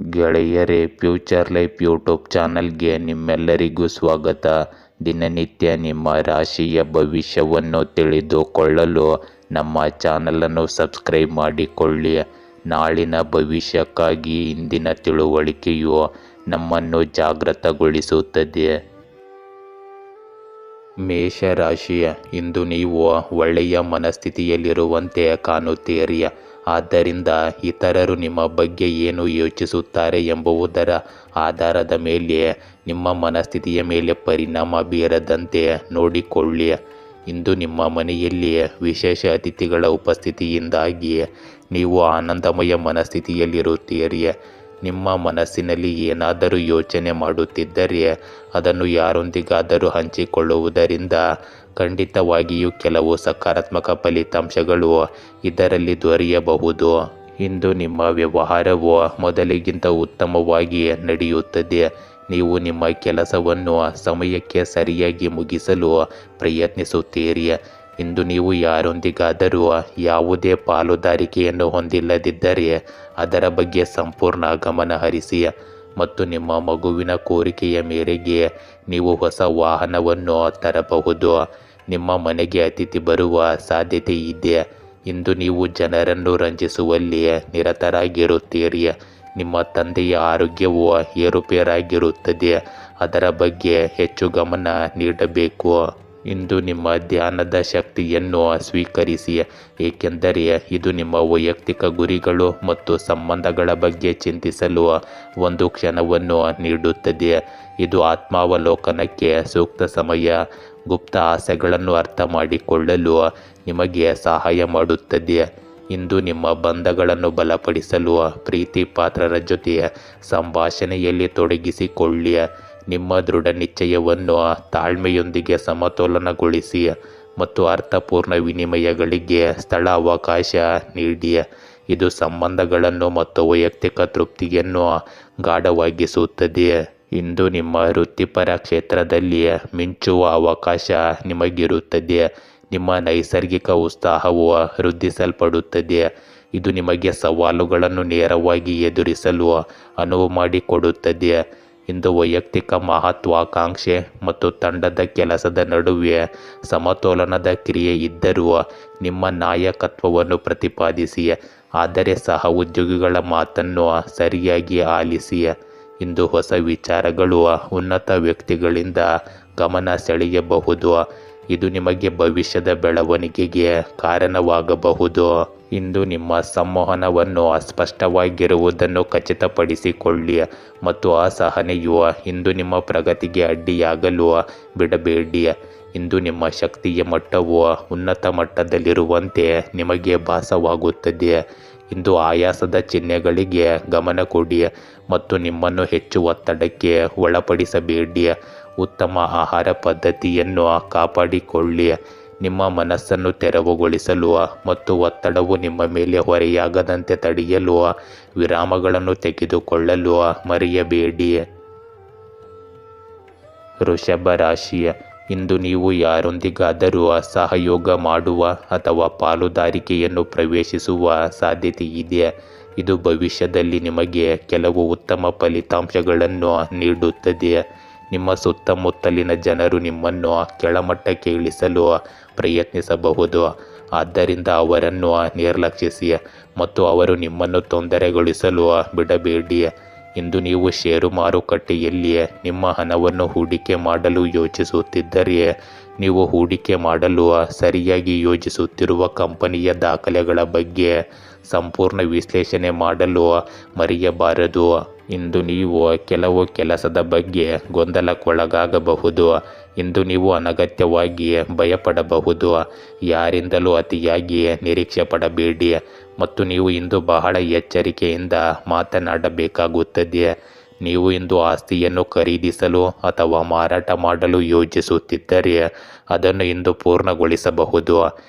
ಗೆಳೆಯರೇ, future life YouTube ಚಾನಲ್ಗೆ ನಿಮ್ಮೆಲ್ಲರಿಗೂ ಸ್ವಾಗತ. ದಿನನಿತ್ಯ ನಿಮ್ಮ ರಾಶಿಯ ಭವಿಷ್ಯವನ್ನು ತಿಳಿದುಕೊಳ್ಳಲು ನಮ್ಮ ಚಾನಲನ್ನು ಸಬ್ಸ್ಕ್ರೈಬ್ ಮಾಡಿಕೊಳ್ಳಿ. ನಾಳಿನ ಭವಿಷ್ಯಕ್ಕಾಗಿ ಇಂದಿನ ತಿಳುವಳಿಕೆಯು ನಮ್ಮನ್ನು ಜಾಗೃತಗೊಳಿಸುತ್ತದೆ. ಮೇಷರಾಶಿಯ ಇಂದು ನೀವು ಒಳ್ಳೆಯ ಮನಸ್ಥಿತಿಯಲ್ಲಿರುವಂತೆ ಕಾಣುತ್ತೀರಿ. ಆದ್ದರಿಂದ ಇತರರು ನಿಮ್ಮ ಬಗ್ಗೆ ಏನು ಯೋಚಿಸುತ್ತಾರೆ ಎಂಬುದರ ಆಧಾರದ ಮೇಲೆ ನಿಮ್ಮ ಮನಸ್ಥಿತಿಯ ಮೇಲೆ ಪರಿಣಾಮ ಬೀರದಂತೆ ನೋಡಿಕೊಳ್ಳಿ. ಇಂದು ನಿಮ್ಮ ಮನೆಯಲ್ಲಿ ವಿಶೇಷ ಅತಿಥಿಗಳ ಉಪಸ್ಥಿತಿಯಿಂದಾಗಿ ನೀವು ಆನಂದಮಯ ಮನಸ್ಥಿತಿಯಲ್ಲಿರುತ್ತೀರಿ. ನಿಮ್ಮ ಮನಸ್ಸಿನಲ್ಲಿ ಏನಾದರೂ ಯೋಚನೆ ಮಾಡುತ್ತಿದ್ದರೆ ಅದನ್ನು ಯಾರೊಂದಿಗಾದರೂ ಹಂಚಿಕೊಳ್ಳುವುದರಿಂದ ಖಂಡಿತವಾಗಿಯೂ ಕೆಲವು ಸಕಾರಾತ್ಮಕ ಫಲಿತಾಂಶಗಳು ಇದರಲ್ಲಿ ದೊರೆಯಬಹುದು. ಇಂದು ನಿಮ್ಮ ವ್ಯವಹಾರವು ಮೊದಲಿಗಿಂತ ಉತ್ತಮವಾಗಿ ನಡೆಯುತ್ತದೆ. ನೀವು ನಿಮ್ಮ ಕೆಲಸವನ್ನು ಸಮಯಕ್ಕೆ ಸರಿಯಾಗಿ ಮುಗಿಸಲು ಪ್ರಯತ್ನಿಸುತ್ತೀರಿ. ಇಂದು ನೀವು ಯಾರೊಂದಿಗಾದರೂ ಯಾವುದೇ ಪಾಲುದಾರಿಕೆಯನ್ನು ಹೊಂದಿಲ್ಲದಿದ್ದರೆ ಅದರ ಬಗ್ಗೆ ಸಂಪೂರ್ಣ ಗಮನ ಹರಿಸಿ ಮತ್ತು ನಿಮ್ಮ ಮಗುವಿನ ಕೋರಿಕೆಯ ಮೇರೆಗೆ ನೀವು ಹೊಸ ವಾಹನವನ್ನು ತರಬಹುದು. ನಿಮ್ಮ ಮನೆಗೆ ಅತಿಥಿ ಬರುವ ಸಾಧ್ಯತೆ ಇದೆ. ಇಂದು ನೀವು ಜನರನ್ನು ರಂಜಿಸುವಲ್ಲಿ ನಿರತರಾಗಿರುತ್ತೀರಿ. ನಿಮ್ಮ ತಂದೆಯ ಆರೋಗ್ಯವು ಏರುಪೇರಾಗಿರುತ್ತದೆ. ಅದರ ಬಗ್ಗೆ ಹೆಚ್ಚು ಗಮನ ನೀಡಬೇಕು. ಇಂದು ನಿಮ್ಮ ಧ್ಯಾನದ ಶಕ್ತಿಯನ್ನು ಸ್ವೀಕರಿಸಿ, ಏಕೆಂದರೆ ಇದು ನಿಮ್ಮ ವೈಯಕ್ತಿಕ ಗುರಿಗಳು ಮತ್ತು ಸಂಬಂಧಗಳ ಬಗ್ಗೆ ಚಿಂತಿಸಲು ಒಂದು ಕ್ಷಣವನ್ನು ನೀಡುತ್ತದೆ. ಇದು ಆತ್ಮಾವಲೋಕನಕ್ಕೆ ಸೂಕ್ತ ಸಮಯ. ಗುಪ್ತ ಆಸೆಗಳನ್ನು ಅರ್ಥ ಮಾಡಿಕೊಳ್ಳಲು ನಿಮಗೆ ಸಹಾಯ ಮಾಡುತ್ತದೆ. ಇಂದು ನಿಮ್ಮ ಬಂಧಗಳನ್ನು ಬಲಪಡಿಸಲು ಪ್ರೀತಿ ಪಾತ್ರರ ಜೊತೆ ಸಂಭಾಷಣೆಯಲ್ಲಿ ತೊಡಗಿಸಿಕೊಳ್ಳಿ. ನಿಮ್ಮ ದೃಢ ನಿಶ್ಚಯವನ್ನು ತಾಳ್ಮೆಯೊಂದಿಗೆ ಸಮತೋಲನಗೊಳಿಸಿ ಮತ್ತು ಅರ್ಥಪೂರ್ಣ ವಿನಿಮಯಗಳಿಗೆ ಸ್ಥಳ ಅವಕಾಶ ನೀಡಿ. ಇದು ಸಂಬಂಧಗಳನ್ನು ಮತ್ತು ವೈಯಕ್ತಿಕ ತೃಪ್ತಿಯನ್ನು ಗಾಢವಾಗಿಸುತ್ತದೆ. ಇಂದು ನಿಮ್ಮ ವೃತ್ತಿಪರ ಕ್ಷೇತ್ರದಲ್ಲಿ ಮಿಂಚುವ ಅವಕಾಶ ನಿಮಗಿರುತ್ತದೆ. ನಿಮ್ಮ ನೈಸರ್ಗಿಕ ಉತ್ಸಾಹವು ವೃದ್ಧಿಸಲ್ಪಡುತ್ತದೆ. ಇದು ನಿಮಗೆ ಸವಾಲುಗಳನ್ನು ನೇರವಾಗಿ ಎದುರಿಸಲು ಅನುವು ಮಾಡಿಕೊಡುತ್ತದೆ. ಇಂದು ವೈಯಕ್ತಿಕ ಮಹತ್ವಾಕಾಂಕ್ಷೆ ಮತ್ತು ತಂಡದ ಕೆಲಸದ ನಡುವೆ ಸಮತೋಲನದ ಕ್ರಿಯೆ ಇದ್ದರೂ ನಿಮ್ಮ ನಾಯಕತ್ವವನ್ನು ಪ್ರತಿಪಾದಿಸಿ, ಆದರೆ ಸಹ ಉದ್ಯೋಗಿಗಳ ಮಾತನ್ನು ಸರಿಯಾಗಿ ಆಲಿಸಿ. ಇಂದು ಹೊಸ ವಿಚಾರಗಳು ಉನ್ನತ ವ್ಯಕ್ತಿಗಳಿಂದ ಗಮನ ಸೆಳೆಯಬಹುದು. ಇದು ನಿಮಗೆ ಭವಿಷ್ಯದ ಬೆಳವಣಿಗೆಗೆ ಕಾರಣವಾಗಬಹುದು. ಇಂದು ನಿಮ್ಮ ಸಂವಹನವನ್ನು ಅಸ್ಪಷ್ಟವಾಗಿರುವುದನ್ನು ಖಚಿತಪಡಿಸಿಕೊಳ್ಳಿ ಮತ್ತು ಅಸಹನೆಯು ಇಂದು ನಿಮ್ಮ ಪ್ರಗತಿಗೆ ಅಡ್ಡಿಯಾಗಲು ಬಿಡಬೇಡಿ. ಇಂದು ನಿಮ್ಮ ಶಕ್ತಿಯ ಮಟ್ಟವು ಉನ್ನತ ಮಟ್ಟದಲ್ಲಿರುವಂತೆ ನಿಮಗೆ ಭಾಸವಾಗುತ್ತದೆ. ಇಂದು ಆಯಾಸದ ಚಿಹ್ನೆಗಳಿಗೆ ಗಮನ ಕೊಡಿ ಮತ್ತು ನಿಮ್ಮನ್ನು ಹೆಚ್ಚು ಒತ್ತಡಕ್ಕೆ ಒಳಪಡಿಸಬೇಡಿ. ಉತ್ತಮ ಆಹಾರ ಪದ್ಧತಿಯನ್ನು ಕಾಪಾಡಿಕೊಳ್ಳಿ. ನಿಮ್ಮ ಮನಸ್ಸನ್ನು ತೆರವುಗೊಳಿಸಲು ಮತ್ತು ಒತ್ತಡವು ನಿಮ್ಮ ಮೇಲೆ ಹೊರೆಯಾಗದಂತೆ ತಡೆಯಲು ವಿರಾಮಗಳನ್ನು ತೆಗೆದುಕೊಳ್ಳಲು ಮರೆಯಬೇಡಿ. ವೃಷಭ ರಾಶಿ ಇಂದು ನೀವು ಯಾರೊಂದಿಗಾದರೂ ಸಹಯೋಗ ಮಾಡುವ ಅಥವಾ ಪಾಲುದಾರಿಕೆಯನ್ನು ಪ್ರವೇಶಿಸುವ ಸಾಧ್ಯತೆ ಇದೆ. ಇದು ಭವಿಷ್ಯದಲ್ಲಿ ನಿಮಗೆ ಕೆಲವು ಉತ್ತಮ ಫಲಿತಾಂಶಗಳನ್ನು ನೀಡುತ್ತದೆ. ನಿಮ್ಮ ಸುತ್ತಮುತ್ತಲಿನ ಜನರು ನಿಮ್ಮನ್ನು ಕೆಳಮಟ್ಟಕ್ಕೆ ಇಳಿಸಲು ಪ್ರಯತ್ನಿಸಬಹುದು. ಆದ್ದರಿಂದ ಅವರನ್ನು ನಿರ್ಲಕ್ಷಿಸಿ ಮತ್ತು ಅವರು ನಿಮ್ಮನ್ನು ತೊಂದರೆಗೊಳಿಸಲು ಬಿಡಬೇಡಿ. ಇಂದು ನೀವು ಷೇರು ಮಾರುಕಟ್ಟೆಯಲ್ಲಿ ನಿಮ್ಮ ಹಣವನ್ನು ಹೂಡಿಕೆ ಮಾಡಲು ಯೋಚಿಸುತ್ತಿದ್ದರೆ ನೀವು ಹೂಡಿಕೆ ಮಾಡಲು ಸರಿಯಾಗಿ ಯೋಜಿಸುತ್ತಿರುವ ಕಂಪನಿಯ ದಾಖಲೆಗಳ ಬಗ್ಗೆ ಸಂಪೂರ್ಣ ವಿಶ್ಲೇಷಣೆ ಮಾಡಲು ಮರೆಯಬಾರದು. ಇಂದು ನೀವು ಕೆಲವು ಕೆಲಸದ ಬಗ್ಗೆ ಗೊಂದಲಕ್ಕೊಳಗಾಗಬಹುದು. ಇಂದು ನೀವು ಅನಗತ್ಯವಾಗಿ ಭಯಪಡಬಹುದು. ಯಾರಿಂದಲೂ ಅತಿಯಾಗಿ ನಿರೀಕ್ಷೆ ಪಡಬೇಡಿ ಮತ್ತು ನೀವು ಇಂದು ಬಹಳ ಎಚ್ಚರಿಕೆಯಿಂದ ಮಾತನಾಡಬೇಕಾಗುತ್ತದೆ. ನೀವು ಇಂದು ಆಸ್ತಿಯನ್ನು ಖರೀದಿಸಲು ಅಥವಾ ಮಾರಾಟ ಮಾಡಲು ಯೋಜಿಸುತ್ತಿದ್ದರೆ ಅದನ್ನು ಇಂದು ಪೂರ್ಣಗೊಳಿಸಬಹುದು.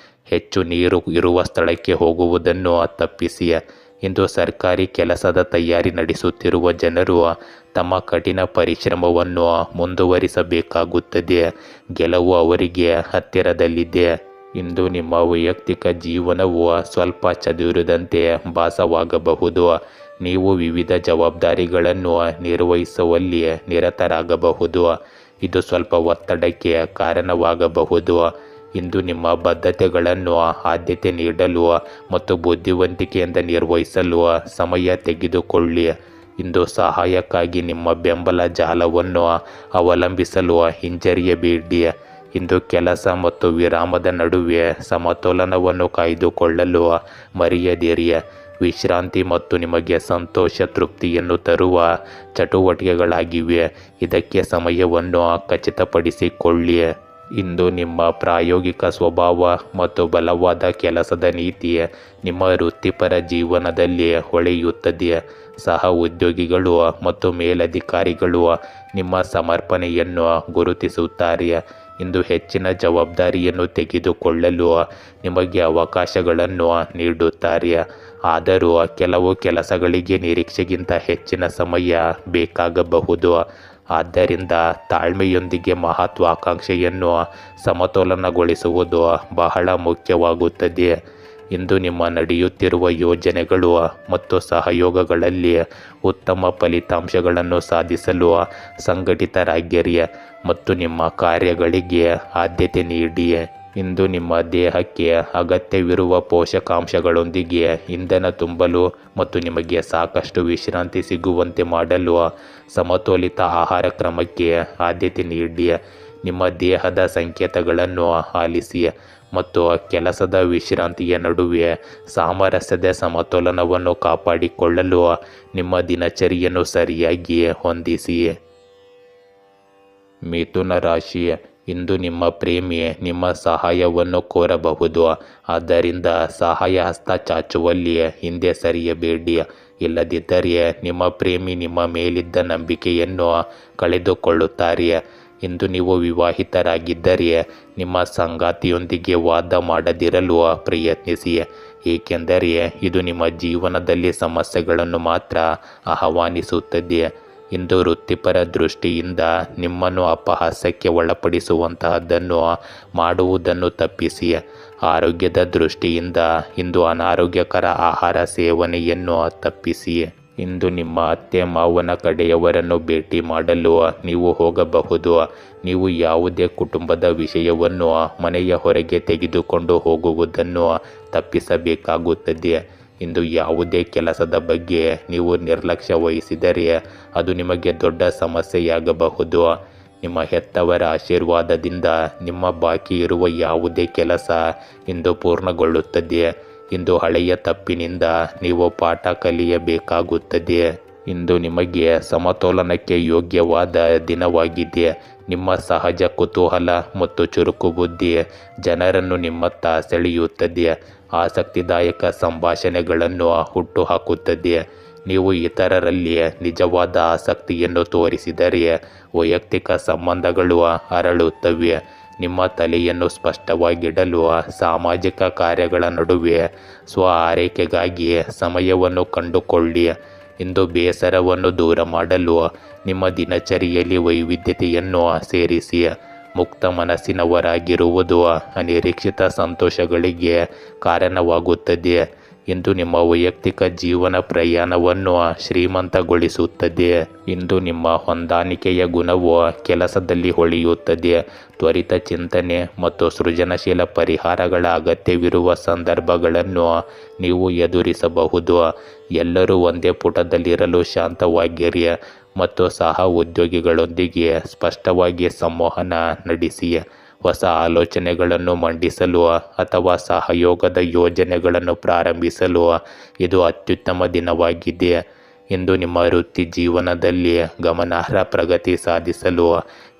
ಹೆಚ್ಚು ನೀರು ಇರುವ ಸ್ಥಳಕ್ಕೆ ಹೋಗುವುದನ್ನು ತಪ್ಪಿಸಿ. ಇಂದು ಸರ್ಕಾರಿ ಕೆಲಸದ ತಯಾರಿ ನಡೆಸುತ್ತಿರುವ ಜನರು ತಮ್ಮ ಕಠಿಣ ಪರಿಶ್ರಮವನ್ನು ಮುಂದುವರಿಸಬೇಕಾಗುತ್ತದೆ. ಗೆಲುವು ಅವರಿಗೆ ಹತ್ತಿರದಲ್ಲಿದೆ. ಇಂದು ನಿಮ್ಮ ವೈಯಕ್ತಿಕ ಜೀವನವು ಸ್ವಲ್ಪ ಚದುರಿದಂತೆ ಭಾಸವಾಗಬಹುದು. ನೀವು ವಿವಿಧ ಜವಾಬ್ದಾರಿಗಳನ್ನು ನಿರ್ವಹಿಸುವಲ್ಲಿ ನಿರತರಾಗಬಹುದು. ಇದು ಸ್ವಲ್ಪ ಒತ್ತಡಕ್ಕೆ ಕಾರಣವಾಗಬಹುದು. ಇಂದು ನಿಮ್ಮ ಬದ್ಧತೆಗಳನ್ನು ಆದ್ಯತೆ ನೀಡಲು ಮತ್ತು ಬುದ್ಧಿವಂತಿಕೆಯಿಂದ ನಿರ್ವಹಿಸಲು ಸಮಯ ತೆಗೆದುಕೊಳ್ಳಿ. ಇಂದು ಸಹಾಯಕ್ಕಾಗಿ ನಿಮ್ಮ ಬೆಂಬಲ ಜಾಲವನ್ನು ಅವಲಂಬಿಸಲು ಹಿಂಜರಿಯಬೇಡಿ. ಇಂದು ಕೆಲಸ ಮತ್ತು ವಿರಾಮದ ನಡುವೆ ಸಮತೋಲನವನ್ನು ಕಾಯ್ದುಕೊಳ್ಳಲು ಮರೆಯದಿರಿ. ವಿಶ್ರಾಂತಿ ಮತ್ತು ನಿಮಗೆ ಸಂತೋಷ ತೃಪ್ತಿಯನ್ನು ತರುವ ಚಟುವಟಿಕೆಗಳಾಗಿವೆ. ಇದಕ್ಕೆ ಸಮಯವನ್ನು ಖಚಿತಪಡಿಸಿಕೊಳ್ಳಿ. ಇಂದು ನಿಮ್ಮ ಪ್ರಾಯೋಗಿಕ ಸ್ವಭಾವ ಮತ್ತು ಬಲವಾದ ಕೆಲಸದ ನೀತಿ ನಿಮ್ಮ ವೃತ್ತಿಪರ ಜೀವನದಲ್ಲಿ ಹೊಳೆಯುತ್ತದೆ. ಸಹ ಉದ್ಯೋಗಿಗಳು ಮತ್ತು ಮೇಲಧಿಕಾರಿಗಳು ನಿಮ್ಮ ಸಮರ್ಪಣೆಯನ್ನು ಗುರುತಿಸುತ್ತಾರೆ. ಇಂದು ಹೆಚ್ಚಿನ ಜವಾಬ್ದಾರಿಯನ್ನು ತೆಗೆದುಕೊಳ್ಳಲು ನಿಮಗೆ ಅವಕಾಶಗಳನ್ನು ನೀಡುತ್ತಾರೆ. ಆದರೂ ಕೆಲವು ಕೆಲಸಗಳಿಗೆ ನಿರೀಕ್ಷೆಗಿಂತ ಹೆಚ್ಚಿನ ಸಮಯ ಬೇಕಾಗಬಹುದು. ಆದ್ದರಿಂದ ತಾಳ್ಮೆಯೊಂದಿಗೆ ಮಹತ್ವಾಕಾಂಕ್ಷೆಯನ್ನು ಸಮತೋಲನಗೊಳಿಸುವುದು ಬಹಳ ಮುಖ್ಯವಾಗುತ್ತದೆ. ಇಂದು ನಿಮ್ಮ ನಡೆಯುತ್ತಿರುವ ಯೋಜನೆಗಳು ಮತ್ತು ಸಹಯೋಗಗಳಲ್ಲಿ ಉತ್ತಮ ಫಲಿತಾಂಶಗಳನ್ನು ಸಾಧಿಸಲು ಸಂಘಟಿತರಾಗಿರಿ ಮತ್ತು ನಿಮ್ಮ ಕಾರ್ಯಗಳಿಗೆ ಆದ್ಯತೆ ನೀಡಿ. ಇಂದು ನಿಮ್ಮ ದೇಹಕ್ಕೆ ಅಗತ್ಯವಿರುವ ಪೋಷಕಾಂಶಗಳೊಂದಿಗೆ ಇಂಧನ ತುಂಬಲು ಮತ್ತು ನಿಮಗೆ ಸಾಕಷ್ಟು ವಿಶ್ರಾಂತಿ ಸಿಗುವಂತೆ ಮಾಡಲು ಸಮತೋಲಿತ ಆಹಾರ ಕ್ರಮಕ್ಕೆ ಆದ್ಯತೆ ನೀಡಿ. ನಿಮ್ಮ ದೇಹದ ಸಂಕೇತಗಳನ್ನು ಆಲಿಸಿ ಮತ್ತು ಕೆಲಸದ ವಿಶ್ರಾಂತಿಯ ನಡುವೆ ಸಾಮರಸ್ಯದ ಸಮತೋಲನವನ್ನು ಕಾಪಾಡಿಕೊಳ್ಳಲು ನಿಮ್ಮ ದಿನಚರಿಯನ್ನು ಸರಿಯಾಗಿ ಹೊಂದಿಸಿ. ಮಿಥುನ ರಾಶಿ, ಇಂದು ನಿಮ್ಮ ಪ್ರೇಮಿ ನಿಮ್ಮ ಸಹಾಯವನ್ನು ಕೋರಬಹುದು. ಆದ್ದರಿಂದ ಸಹಾಯ ಹಸ್ತ ಚಾಚುವಲ್ಲಿ ಹಿಂದೆ ಸರಿಯಬೇಡಿ. ಇಲ್ಲದಿದ್ದರೆ ನಿಮ್ಮ ಪ್ರೇಮಿ ನಿಮ್ಮ ಮೇಲಿದ್ದ ನಂಬಿಕೆಯನ್ನು ಕಳೆದುಕೊಳ್ಳುತ್ತಾರೆ. ಇಂದು ನೀವು ವಿವಾಹಿತರಾಗಿದ್ದರೆ ನಿಮ್ಮ ಸಂಗಾತಿಯೊಂದಿಗೆ ವಾದ ಮಾಡದಿರಲು ಪ್ರಯತ್ನಿಸಿ, ಏಕೆಂದರೆ ಇದು ನಿಮ್ಮ ಜೀವನದಲ್ಲಿ ಸಮಸ್ಯೆಗಳನ್ನು ಮಾತ್ರ ಆಹ್ವಾನಿಸುತ್ತದೆ. ಇಂದು ವೃತ್ತಿಪರ ದೃಷ್ಟಿಯಿಂದ ನಿಮ್ಮನ್ನು ಅಪಹಾಸ್ಯಕ್ಕೆ ಒಳಪಡಿಸುವಂತಹದ್ದನ್ನು ಮಾಡುವುದನ್ನು ತಪ್ಪಿಸಿ. ಆರೋಗ್ಯದ ದೃಷ್ಟಿಯಿಂದ ಇಂದು ಅನಾರೋಗ್ಯಕರ ಆಹಾರ ಸೇವನೆಯನ್ನು ತಪ್ಪಿಸಿ. ಇಂದು ನಿಮ್ಮ ಅತ್ತೆ ಮಾವನ ಕಡೆಯವರನ್ನು ಭೇಟಿ ಮಾಡಲು ನೀವು ಹೋಗಬಹುದು. ನೀವು ಯಾವುದೇ ಕುಟುಂಬದ ವಿಷಯವನ್ನು ಮನೆಯ ಹೊರಗೆ ತೆಗೆದುಕೊಂಡು ಹೋಗುವುದನ್ನು ತಪ್ಪಿಸಬೇಕಾಗುತ್ತದೆ. ಇಂದು ಯಾವುದೇ ಕೆಲಸದ ಬಗ್ಗೆ ನೀವು ನಿರ್ಲಕ್ಷ್ಯ ವಹಿಸಿದರೆ ಅದು ನಿಮಗೆ ದೊಡ್ಡ ಸಮಸ್ಯೆಯಾಗಬಹುದು. ನಿಮ್ಮ ಹೆತ್ತವರ ಆಶೀರ್ವಾದದಿಂದ ನಿಮ್ಮ ಬಾಕಿ ಇರುವ ಯಾವುದೇ ಕೆಲಸ ಇಂದು ಪೂರ್ಣಗೊಳ್ಳುತ್ತದೆ. ಇಂದು ಹಳೆಯ ತಪ್ಪಿನಿಂದ ನೀವು ಪಾಠ ಕಲಿಯಬೇಕಾಗುತ್ತದೆ. ಇಂದು ನಿಮಗೆ ಸಮತೋಲನಕ್ಕೆ ಯೋಗ್ಯವಾದ ದಿನವಾಗಿದೆ. ನಿಮ್ಮ ಸಹಜ ಕುತೂಹಲ ಮತ್ತು ಚುರುಕು ಬುದ್ಧಿ ಜನರನ್ನು ನಿಮ್ಮತ್ತ ಸೆಳೆಯುತ್ತದೆ. ಆಸಕ್ತಿದಾಯಕ ಸಂಭಾಷಣೆಗಳನ್ನು ಹುಟ್ಟುಹಾಕುತ್ತದೆ. ನೀವು ಇತರರಲ್ಲಿ ನಿಜವಾದ ಆಸಕ್ತಿಯನ್ನು ತೋರಿಸಿದರೆ ವೈಯಕ್ತಿಕ ಸಂಬಂಧಗಳು ಅರಳುತ್ತವೆ. ನಿಮ್ಮ ತಲೆಯನ್ನು ಸ್ಪಷ್ಟವಾಗಿಡಲು ಸಾಮಾಜಿಕ ಕಾರ್ಯಗಳ ನಡುವೆ ಸ್ವ ಆರೈಕೆಗಾಗಿ ಸಮಯವನ್ನು ಕಂಡುಕೊಳ್ಳಿ. ಇಂದು ಬೇಸರವನ್ನು ದೂರ ಮಾಡಲು ನಿಮ್ಮ ದಿನಚರಿಯಲ್ಲಿ ವೈವಿಧ್ಯತೆಯನ್ನು ಸೇರಿಸಿ. ಮುಕ್ತ ಮನಸ್ಸಿನವರಾಗಿರುವುದು ಅನಿರೀಕ್ಷಿತ ಸಂತೋಷಗಳಿಗೆ ಕಾರಣವಾಗುತ್ತದೆ. ಇಂದು ನಿಮ್ಮ ವೈಯಕ್ತಿಕ ಜೀವನ ಪ್ರಯಾಣವನ್ನು ಶ್ರೀಮಂತಗೊಳಿಸುತ್ತದೆ. ಇಂದು ನಿಮ್ಮ ಹೊಂದಾಣಿಕೆಯ ಗುಣವು ಕೆಲಸದಲ್ಲಿ ಹೊಳೆಯುತ್ತದೆ. ತ್ವರಿತ ಚಿಂತನೆ ಮತ್ತು ಸೃಜನಶೀಲ ಪರಿಹಾರಗಳ ಅಗತ್ಯವಿರುವ ಸಂದರ್ಭಗಳನ್ನು ನೀವು ಎದುರಿಸಬಹುದು. ಎಲ್ಲರೂ ಒಂದೇ ಪುಟದಲ್ಲಿರಲು ಶಾಂತವಾಗಿರಿ ಮತ್ತು ಸಹ ಉದ್ಯೋಗಿಗಳೊಂದಿಗೆ ಸ್ಪಷ್ಟವಾಗಿ ಸಂವಹನ ನಡೆಸಿ. ಹೊಸ ಆಲೋಚನೆಗಳನ್ನು ಮಂಡಿಸಲು ಅಥವಾ ಸಹಯೋಗದ ಯೋಜನೆಗಳನ್ನು ಪ್ರಾರಂಭಿಸಲು ಇದು ಅತ್ಯುತ್ತಮ ದಿನವಾಗಿದೆ. ಇಂದು ನಿಮ್ಮ ವೃತ್ತಿ ಜೀವನದಲ್ಲಿ ಗಮನಾರ್ಹ ಪ್ರಗತಿ ಸಾಧಿಸಲು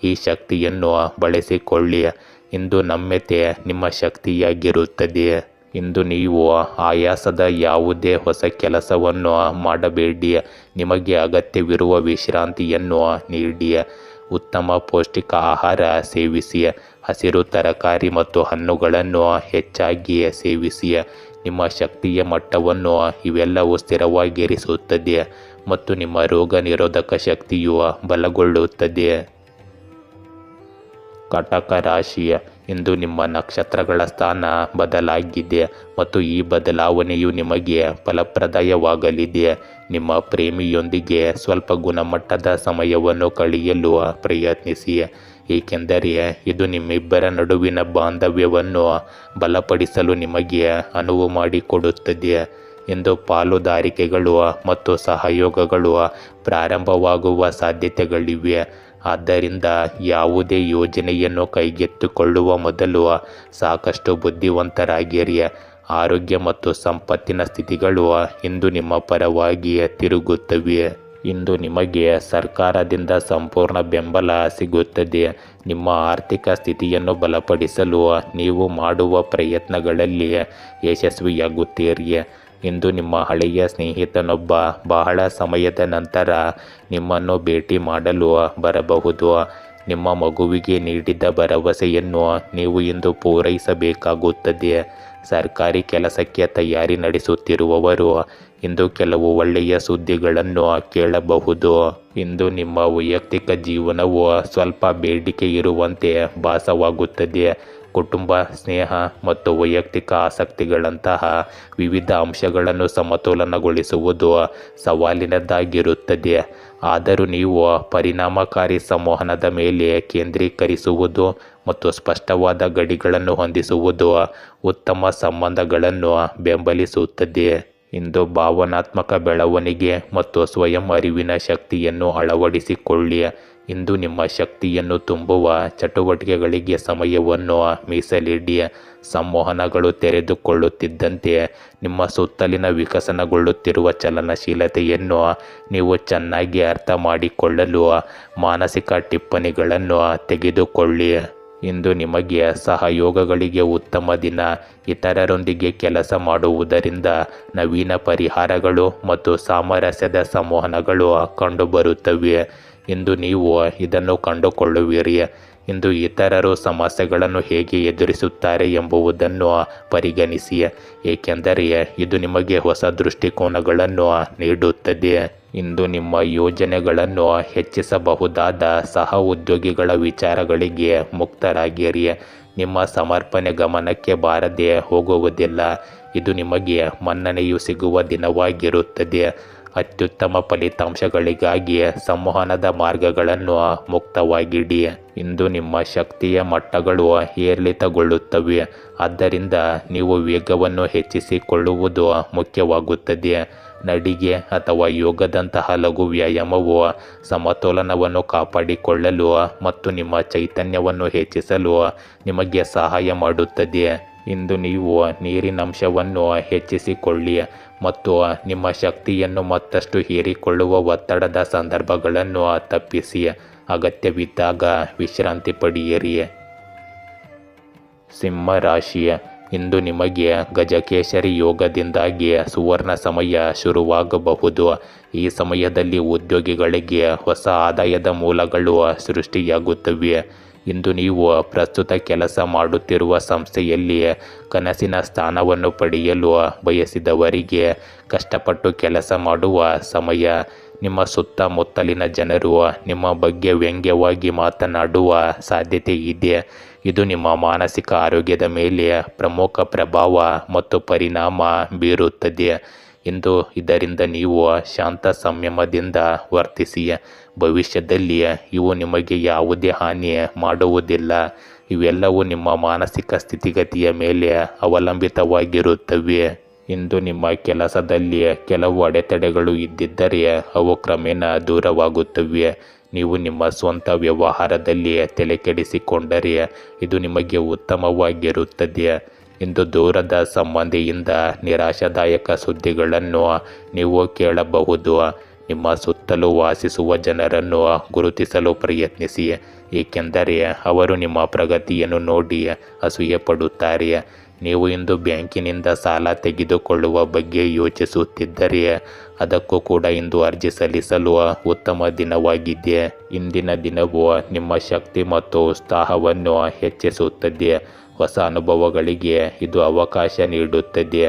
ಈ ಶಕ್ತಿಯನ್ನು ಬಳಸಿಕೊಳ್ಳಿ. ಇಂದು ನಮ್ಯತೆ ನಿಮ್ಮ ಶಕ್ತಿಯಾಗಿರುತ್ತದೆ. ಇಂದು ನೀವು ಆಯಾಸದ ಯಾವುದೇ ಹೊಸ ಕೆಲಸವನ್ನು ಮಾಡಬೇಡಿ. ನಿಮಗೆ ಅಗತ್ಯವಿರುವ ವಿಶ್ರಾಂತಿಯನ್ನು ನೀಡಿ. ಉತ್ತಮ ಪೌಷ್ಟಿಕ ಆಹಾರ ಸೇವಿಸಿ. ಹಸಿರು ತರಕಾರಿ ಮತ್ತು ಹಣ್ಣುಗಳನ್ನು ಹೆಚ್ಚಾಗಿ ಸೇವಿಸಿ. ನಿಮ್ಮ ಶಕ್ತಿಯ ಮಟ್ಟವನ್ನು ಇವೆಲ್ಲವೂ ಸ್ಥಿರವಾಗಿರಿಸುತ್ತದೆ ಮತ್ತು ನಿಮ್ಮ ರೋಗ ನಿರೋಧಕ ಶಕ್ತಿಯು ಬಲಗೊಳ್ಳುತ್ತದೆ. ಕಟಕ ರಾಶಿ, ಇಂದು ನಿಮ್ಮ ನಕ್ಷತ್ರಗಳ ಸ್ಥಾನ ಬದಲಾಗಿದೆ ಮತ್ತು ಈ ಬದಲಾವಣೆಯು ನಿಮಗೆ ಫಲಪ್ರದಾಯವಾಗಲಿದೆ. ನಿಮ್ಮ ಪ್ರೇಮಿಯೊಂದಿಗೆ ಸ್ವಲ್ಪ ಗುಣಮಟ್ಟದ ಸಮಯವನ್ನು ಕಳೆಯಲು ಪ್ರಯತ್ನಿಸಿ, ಏಕೆಂದರೆ ಇದು ನಿಮ್ಮಿಬ್ಬರ ನಡುವಿನ ಬಾಂಧವ್ಯವನ್ನು ಬಲಪಡಿಸಲು ನಿಮಗೆ ಅನುವು ಮಾಡಿಕೊಡುತ್ತದೆ. ಇಂದು ಪಾಲುದಾರಿಕೆಗಳು ಮತ್ತು ಸಹಯೋಗಗಳು ಪ್ರಾರಂಭವಾಗುವ ಸಾಧ್ಯತೆಗಳಿವೆ. ಆದ್ದರಿಂದ ಯಾವುದೇ ಯೋಜನೆಯನ್ನು ಕೈಗೆತ್ತಿಕೊಳ್ಳುವ ಮೊದಲು ಸಾಕಷ್ಟು ಬುದ್ಧಿವಂತರಾಗಿರಿ. ಆರೋಗ್ಯ ಮತ್ತು ಸಂಪತ್ತಿನ ಸ್ಥಿತಿಗಳು ಇಂದು ನಿಮ್ಮ ಪರವಾಗಿ ತಿರುಗುತ್ತವೆ. ಇಂದು ನಿಮಗೆ ಸರ್ಕಾರದಿಂದ ಸಂಪೂರ್ಣ ಬೆಂಬಲ ಸಿಗುತ್ತದೆ. ನಿಮ್ಮ ಆರ್ಥಿಕ ಸ್ಥಿತಿಯನ್ನು ಬಲಪಡಿಸಲು ನೀವು ಮಾಡುವ ಪ್ರಯತ್ನಗಳಲ್ಲಿ ಯಶಸ್ವಿಯಾಗುತ್ತೀರಿ. ಇಂದು ನಿಮ್ಮ ಹಳೆಯ ಸ್ನೇಹಿತನೊಬ್ಬ ಬಹಳ ಸಮಯದ ನಂತರ ನಿಮ್ಮನ್ನು ಭೇಟಿ ಮಾಡಲು ಬರಬಹುದು. ನಿಮ್ಮ ಮಗುವಿಗೆ ನೀಡಿದ ಭರವಸೆಯನ್ನು ನೀವು ಇಂದು ಪೂರೈಸಬೇಕಾಗುತ್ತದೆ. ಸರ್ಕಾರಿ ಕೆಲಸಕ್ಕೆ ತಯಾರಿ ನಡೆಸುತ್ತಿರುವವರು ಇಂದು ಕೆಲವು ಒಳ್ಳೆಯ ಸುದ್ದಿಗಳನ್ನು ಕೇಳಬಹುದು. ಇಂದು ನಿಮ್ಮ ವೈಯಕ್ತಿಕ ಜೀವನವು ಸ್ವಲ್ಪ ಬೇಡಿಕೆ ಇರುವಂತೆ ಭಾಸವಾಗುತ್ತದೆ. ಕುಟುಂಬ, ಸ್ನೇಹ ಮತ್ತು ವೈಯಕ್ತಿಕ ಆಸಕ್ತಿಗಳಂತಹ ವಿವಿಧ ಅಂಶಗಳನ್ನು ಸಮತೋಲನಗೊಳಿಸುವುದು ಸವಾಲಿನದ್ದಾಗಿರುತ್ತದೆ. ಆದರೂ ನೀವು ಪರಿಣಾಮಕಾರಿ ಸಂವಹನದ ಮೇಲೆ ಕೇಂದ್ರೀಕರಿಸುವುದು ಮತ್ತು ಸ್ಪಷ್ಟವಾದ ಗಡಿಗಳನ್ನು ಹೊಂದಿಸುವುದು ಉತ್ತಮ ಸಂಬಂಧಗಳನ್ನು ಬೆಂಬಲಿಸುತ್ತದೆ. ಇಂದು ಭಾವನಾತ್ಮಕ ಬೆಳವಣಿಗೆ ಮತ್ತು ಸ್ವಯಂ ಅರಿವಿನ ಶಕ್ತಿಯನ್ನು ಅಳವಡಿಸಿಕೊಳ್ಳಿ. ಇಂದು ನಿಮ್ಮ ಶಕ್ತಿಯನ್ನು ತುಂಬುವ ಚಟುವಟಿಕೆಗಳಿಗೆ ಸಮಯವನ್ನು ಮೀಸಲಿಡಿ. ಸಂವಹನಗಳು ತೆರೆದುಕೊಳ್ಳುತ್ತಿದ್ದಂತೆ ನಿಮ್ಮ ಸುತ್ತಲಿನ ವಿಕಸನಗೊಳ್ಳುತ್ತಿರುವ ಚಲನಶೀಲತೆಯನ್ನು ನೀವು ಚೆನ್ನಾಗಿ ಅರ್ಥ ಮಾಡಿಕೊಳ್ಳಲು ಮಾನಸಿಕ ಟಿಪ್ಪಣಿಗಳನ್ನು ತೆಗೆದುಕೊಳ್ಳಿ. ಇಂದು ನಿಮಗೆ ಸಹಯೋಗಗಳಿಗೆ ಉತ್ತಮ ದಿನ. ಇತರರೊಂದಿಗೆ ಕೆಲಸ ಮಾಡುವುದರಿಂದ ನವೀನ ಪರಿಹಾರಗಳು ಮತ್ತು ಸಾಮರಸ್ಯದ ಸಂವಹನಗಳು ಕಂಡುಬರುತ್ತವೆ. ಇಂದು ನೀವು ಇದನ್ನು ಕಂಡುಕೊಳ್ಳುವಿರಿ. ಇಂದು ಇತರರು ಸಮಸ್ಯೆಗಳನ್ನು ಹೇಗೆ ಎದುರಿಸುತ್ತಾರೆ ಎಂಬುದನ್ನು ಪರಿಗಣಿಸಿ, ಏಕೆಂದರೆ ಇದು ನಿಮಗೆ ಹೊಸ ದೃಷ್ಟಿಕೋನಗಳನ್ನು ನೀಡುತ್ತದೆ. ಇಂದು ನಿಮ್ಮ ಯೋಜನೆಗಳನ್ನು ಹೆಚ್ಚಿಸಬಹುದಾದ ಸಹ ಉದ್ಯೋಗಿಗಳ ವಿಚಾರಗಳಿಗೆ ಮುಕ್ತರಾಗಿರಿ. ನಿಮ್ಮ ಸಮರ್ಪಣೆ ಗಮನಕ್ಕೆ ಬಾರದೆ ಹೋಗುವುದಿಲ್ಲ. ಇದು ನಿಮಗೆ ಮನ್ನಣೆಯು ಸಿಗುವ ದಿನವಾಗಿರುತ್ತದೆ. ಅತ್ಯುತ್ತಮ ಫಲಿತಾಂಶಗಳಿಗಾಗಿ ಸಂವಹನದ ಮಾರ್ಗಗಳನ್ನು ಮುಕ್ತವಾಗಿಡಿ. ಇಂದು ನಿಮ್ಮ ಶಕ್ತಿಯ ಮಟ್ಟಗಳು ಏರಿಳಿತಗೊಳ್ಳುತ್ತವೆ. ಆದ್ದರಿಂದ ನೀವು ವೇಗವನ್ನು ಹೆಚ್ಚಿಸಿಕೊಳ್ಳುವುದು ಮುಖ್ಯವಾಗುತ್ತದೆ. ನಡಿಗೆ ಅಥವಾ ಯೋಗದಂತಹ ಲಘು ವ್ಯಾಯಾಮವು ಸಮತೋಲನವನ್ನು ಕಾಪಾಡಿಕೊಳ್ಳಲು ಮತ್ತು ನಿಮ್ಮ ಚೈತನ್ಯವನ್ನು ಹೆಚ್ಚಿಸಲು ನಿಮಗೆ ಸಹಾಯ ಮಾಡುತ್ತದೆ. ಇಂದು ನೀವು ನೀರಿನಂಶವನ್ನು ಹೆಚ್ಚಿಸಿಕೊಳ್ಳಿ ಮತ್ತು ನಿಮ್ಮ ಶಕ್ತಿಯನ್ನು ಮತ್ತಷ್ಟು ಹೀರಿಕೊಳ್ಳುವ ಒತ್ತಡದ ಸಂದರ್ಭಗಳನ್ನು ತಪ್ಪಿಸಿ. ಅಗತ್ಯವಿದ್ದಾಗ ವಿಶ್ರಾಂತಿ ಪಡೆಯಿರಿ. ಸಿಂಹ ರಾಶಿ, ಇಂದು ನಿಮಗೆ ಗಜಕೇಸರಿ ಯೋಗದಿಂದಾಗಿ ಸುವರ್ಣ ಸಮಯ ಶುರುವಾಗಬಹುದು. ಈ ಸಮಯದಲ್ಲಿ ಉದ್ಯೋಗಿಗಳಿಗೆ ಹೊಸ ಆದಾಯದ ಮೂಲಗಳು ಸೃಷ್ಟಿಯಾಗುತ್ತವೆ. ಇಂದು ನೀವು ಪ್ರಸ್ತುತ ಕೆಲಸ ಮಾಡುತ್ತಿರುವ ಸಂಸ್ಥೆಯಲ್ಲಿ ಕನಸಿನ ಸ್ಥಾನವನ್ನು ಪಡೆಯಲು ಬಯಸಿದವರಿಗೆ ಕಷ್ಟಪಟ್ಟು ಕೆಲಸ ಮಾಡುವ ಸಮಯ. ನಿಮ್ಮ ಸುತ್ತಮುತ್ತಲಿನ ಜನರು ನಿಮ್ಮ ಬಗ್ಗೆ ವ್ಯಂಗ್ಯವಾಗಿ ಮಾತನಾಡುವ ಸಾಧ್ಯತೆ ಇದೆ. ಇದು ನಿಮ್ಮ ಮಾನಸಿಕ ಆರೋಗ್ಯದ ಮೇಲೆ ಪ್ರಮುಖ ಪ್ರಭಾವ ಮತ್ತು ಪರಿಣಾಮ ಬೀರುತ್ತದೆ. ಇಂದು ಇದರಿಂದ ನೀವು ಶಾಂತ ಸಂಯಮದಿಂದ ವರ್ತಿಸಿ. ಭವಿಷ್ಯದಲ್ಲಿ ಇವು ನಿಮಗೆ ಯಾವುದೇ ಹಾನಿ ಮಾಡುವುದಿಲ್ಲ. ಇವೆಲ್ಲವೂ ನಿಮ್ಮ ಮಾನಸಿಕ ಸ್ಥಿತಿಗತಿಯ ಮೇಲೆ ಅವಲಂಬಿತವಾಗಿರುತ್ತವೆ. ಇಂದು ನಿಮ್ಮ ಕೆಲಸದಲ್ಲಿ ಕೆಲವು ಅಡೆತಡೆಗಳು ಇದ್ದಿದ್ದರೆ ಅವು ಕ್ರಮೇಣ ದೂರವಾಗುತ್ತವೆ. ನೀವು ನಿಮ್ಮ ಸ್ವಂತ ವ್ಯವಹಾರದಲ್ಲಿ ತಲೆಕೆಡಿಸಿಕೊಂಡರೆ ಇದು ನಿಮಗೆ ಉತ್ತಮವಾಗಿರುತ್ತದೆ. ಇಂದು ದೂರದ ಸಂಬಂಧಿಯಿಂದ ನಿರಾಶಾದಾಯಕ ಸುದ್ದಿಗಳನ್ನು ನೀವು ಕೇಳಬಹುದು. ನಿಮ್ಮ ಸುತ್ತಲೂ ವಾಸಿಸುವ ಜನರನ್ನು ಗುರುತಿಸಲು ಪ್ರಯತ್ನಿಸಿ, ಏಕೆಂದರೆ ಅವರು ನಿಮ್ಮ ಪ್ರಗತಿಯನ್ನು ನೋಡಿ ಅಸೂಯೆ ಪಡುತ್ತಾರೆ. ನೀವು ಇಂದು ಬ್ಯಾಂಕಿನಿಂದ ಸಾಲ ತೆಗೆದುಕೊಳ್ಳುವ ಬಗ್ಗೆ ಯೋಚಿಸುತ್ತಿದ್ದರೆ ಅದಕ್ಕೂ ಕೂಡ ಇಂದು ಅರ್ಜಿ ಸಲ್ಲಿಸಲು ಉತ್ತಮ ದಿನವಾಗಿದೆ. ಇಂದಿನ ದಿನವು ನಿಮ್ಮ ಶಕ್ತಿ ಮತ್ತು ಉತ್ಸಾಹವನ್ನು ಹೆಚ್ಚಿಸುತ್ತದೆ. ಹೊಸ ಅನುಭವಗಳಿಗೆ ಇದು ಅವಕಾಶ ನೀಡುತ್ತದೆ.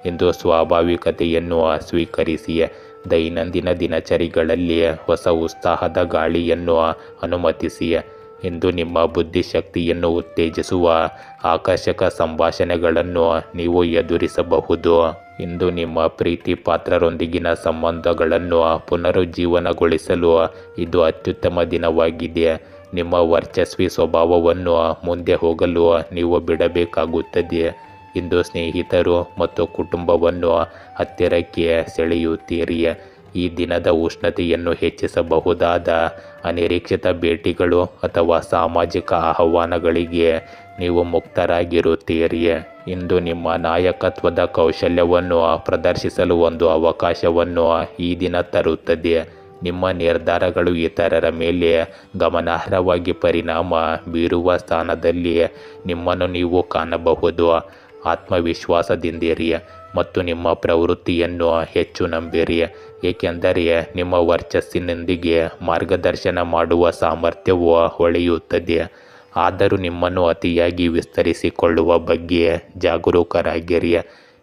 ಇಂದು ಸ್ವಾಭಾವಿಕತೆಯನ್ನು ಸ್ವೀಕರಿಸಿ. ದೈನಂದಿನ ದಿನಚರಿಗಳಲ್ಲಿ ಹೊಸ ಉತ್ಸಾಹದ ಗಾಳಿಯನ್ನು ಅನುಮತಿಸಿ. ಇಂದು ನಿಮ್ಮ ಬುದ್ಧಿಶಕ್ತಿಯನ್ನು ಉತ್ತೇಜಿಸುವ ಆಕರ್ಷಕ ಸಂಭಾಷಣೆಗಳನ್ನು ನೀವು ಎದುರಿಸಬಹುದು. ಇಂದು ನಿಮ್ಮ ಪ್ರೀತಿ ಪಾತ್ರರೊಂದಿಗಿನ ಸಂಬಂಧಗಳನ್ನು ಪುನರುಜ್ಜೀವನಗೊಳಿಸಲು ಇದು ಅತ್ಯುತ್ತಮ ದಿನವಾಗಿದೆ. ನಿಮ್ಮ ವರ್ಚಸ್ವಿ ಸ್ವಭಾವವನ್ನು ಮುಂದೆ ಹೋಗಲು ನೀವು ಬಿಡಬೇಕಾಗುತ್ತದೆ. ಇಂದು ಸ್ನೇಹಿತರು ಮತ್ತು ಕುಟುಂಬವನ್ನು ಹತ್ತಿರಕ್ಕೆ ಸೆಳೆಯುತ್ತೀರಿ. ಈ ದಿನದ ಉಷ್ಣತೆಯನ್ನು ಹೆಚ್ಚಿಸಬಹುದಾದ ಅನಿರೀಕ್ಷಿತ ಭೇಟಿಗಳು ಅಥವಾ ಸಾಮಾಜಿಕ ಆಹ್ವಾನಗಳಿಗೆ ನೀವು ಮುಕ್ತರಾಗಿರುತ್ತೀರಿ. ಇಂದು ನಿಮ್ಮ ನಾಯಕತ್ವದ ಕೌಶಲ್ಯವನ್ನು ಪ್ರದರ್ಶಿಸಲು ಒಂದು ಅವಕಾಶವನ್ನು ಈ ದಿನ ತರುತ್ತದೆ. ನಿಮ್ಮ ನಿರ್ಧಾರಗಳು ಇತರರ ಮೇಲೆ ಗಮನಾರ್ಹವಾಗಿ ಪರಿಣಾಮ ಬೀರುವ ಸ್ಥಾನದಲ್ಲಿ ನಿಮ್ಮನ್ನು ನೀವು ಕಾಣಬಹುದು. ಆತ್ಮವಿಶ್ವಾಸದಿಂದಿರಿ ಮತ್ತು ನಿಮ್ಮ ಪ್ರವೃತ್ತಿಯನ್ನು ಹೆಚ್ಚು ನಂಬಿರಿ, ಏಕೆಂದರೆ ನಿಮ್ಮ ವರ್ಚಸ್ಸಿನೊಂದಿಗೆ ಮಾರ್ಗದರ್ಶನ ಮಾಡುವ ಸಾಮರ್ಥ್ಯವು ಹೊಳೆಯುತ್ತದೆ. ಆದರೂ ನಿಮ್ಮನ್ನು ಅತಿಯಾಗಿ ವಿಸ್ತರಿಸಿಕೊಳ್ಳುವ ಬಗ್ಗೆ ಜಾಗರೂಕರಾಗಿರಿ.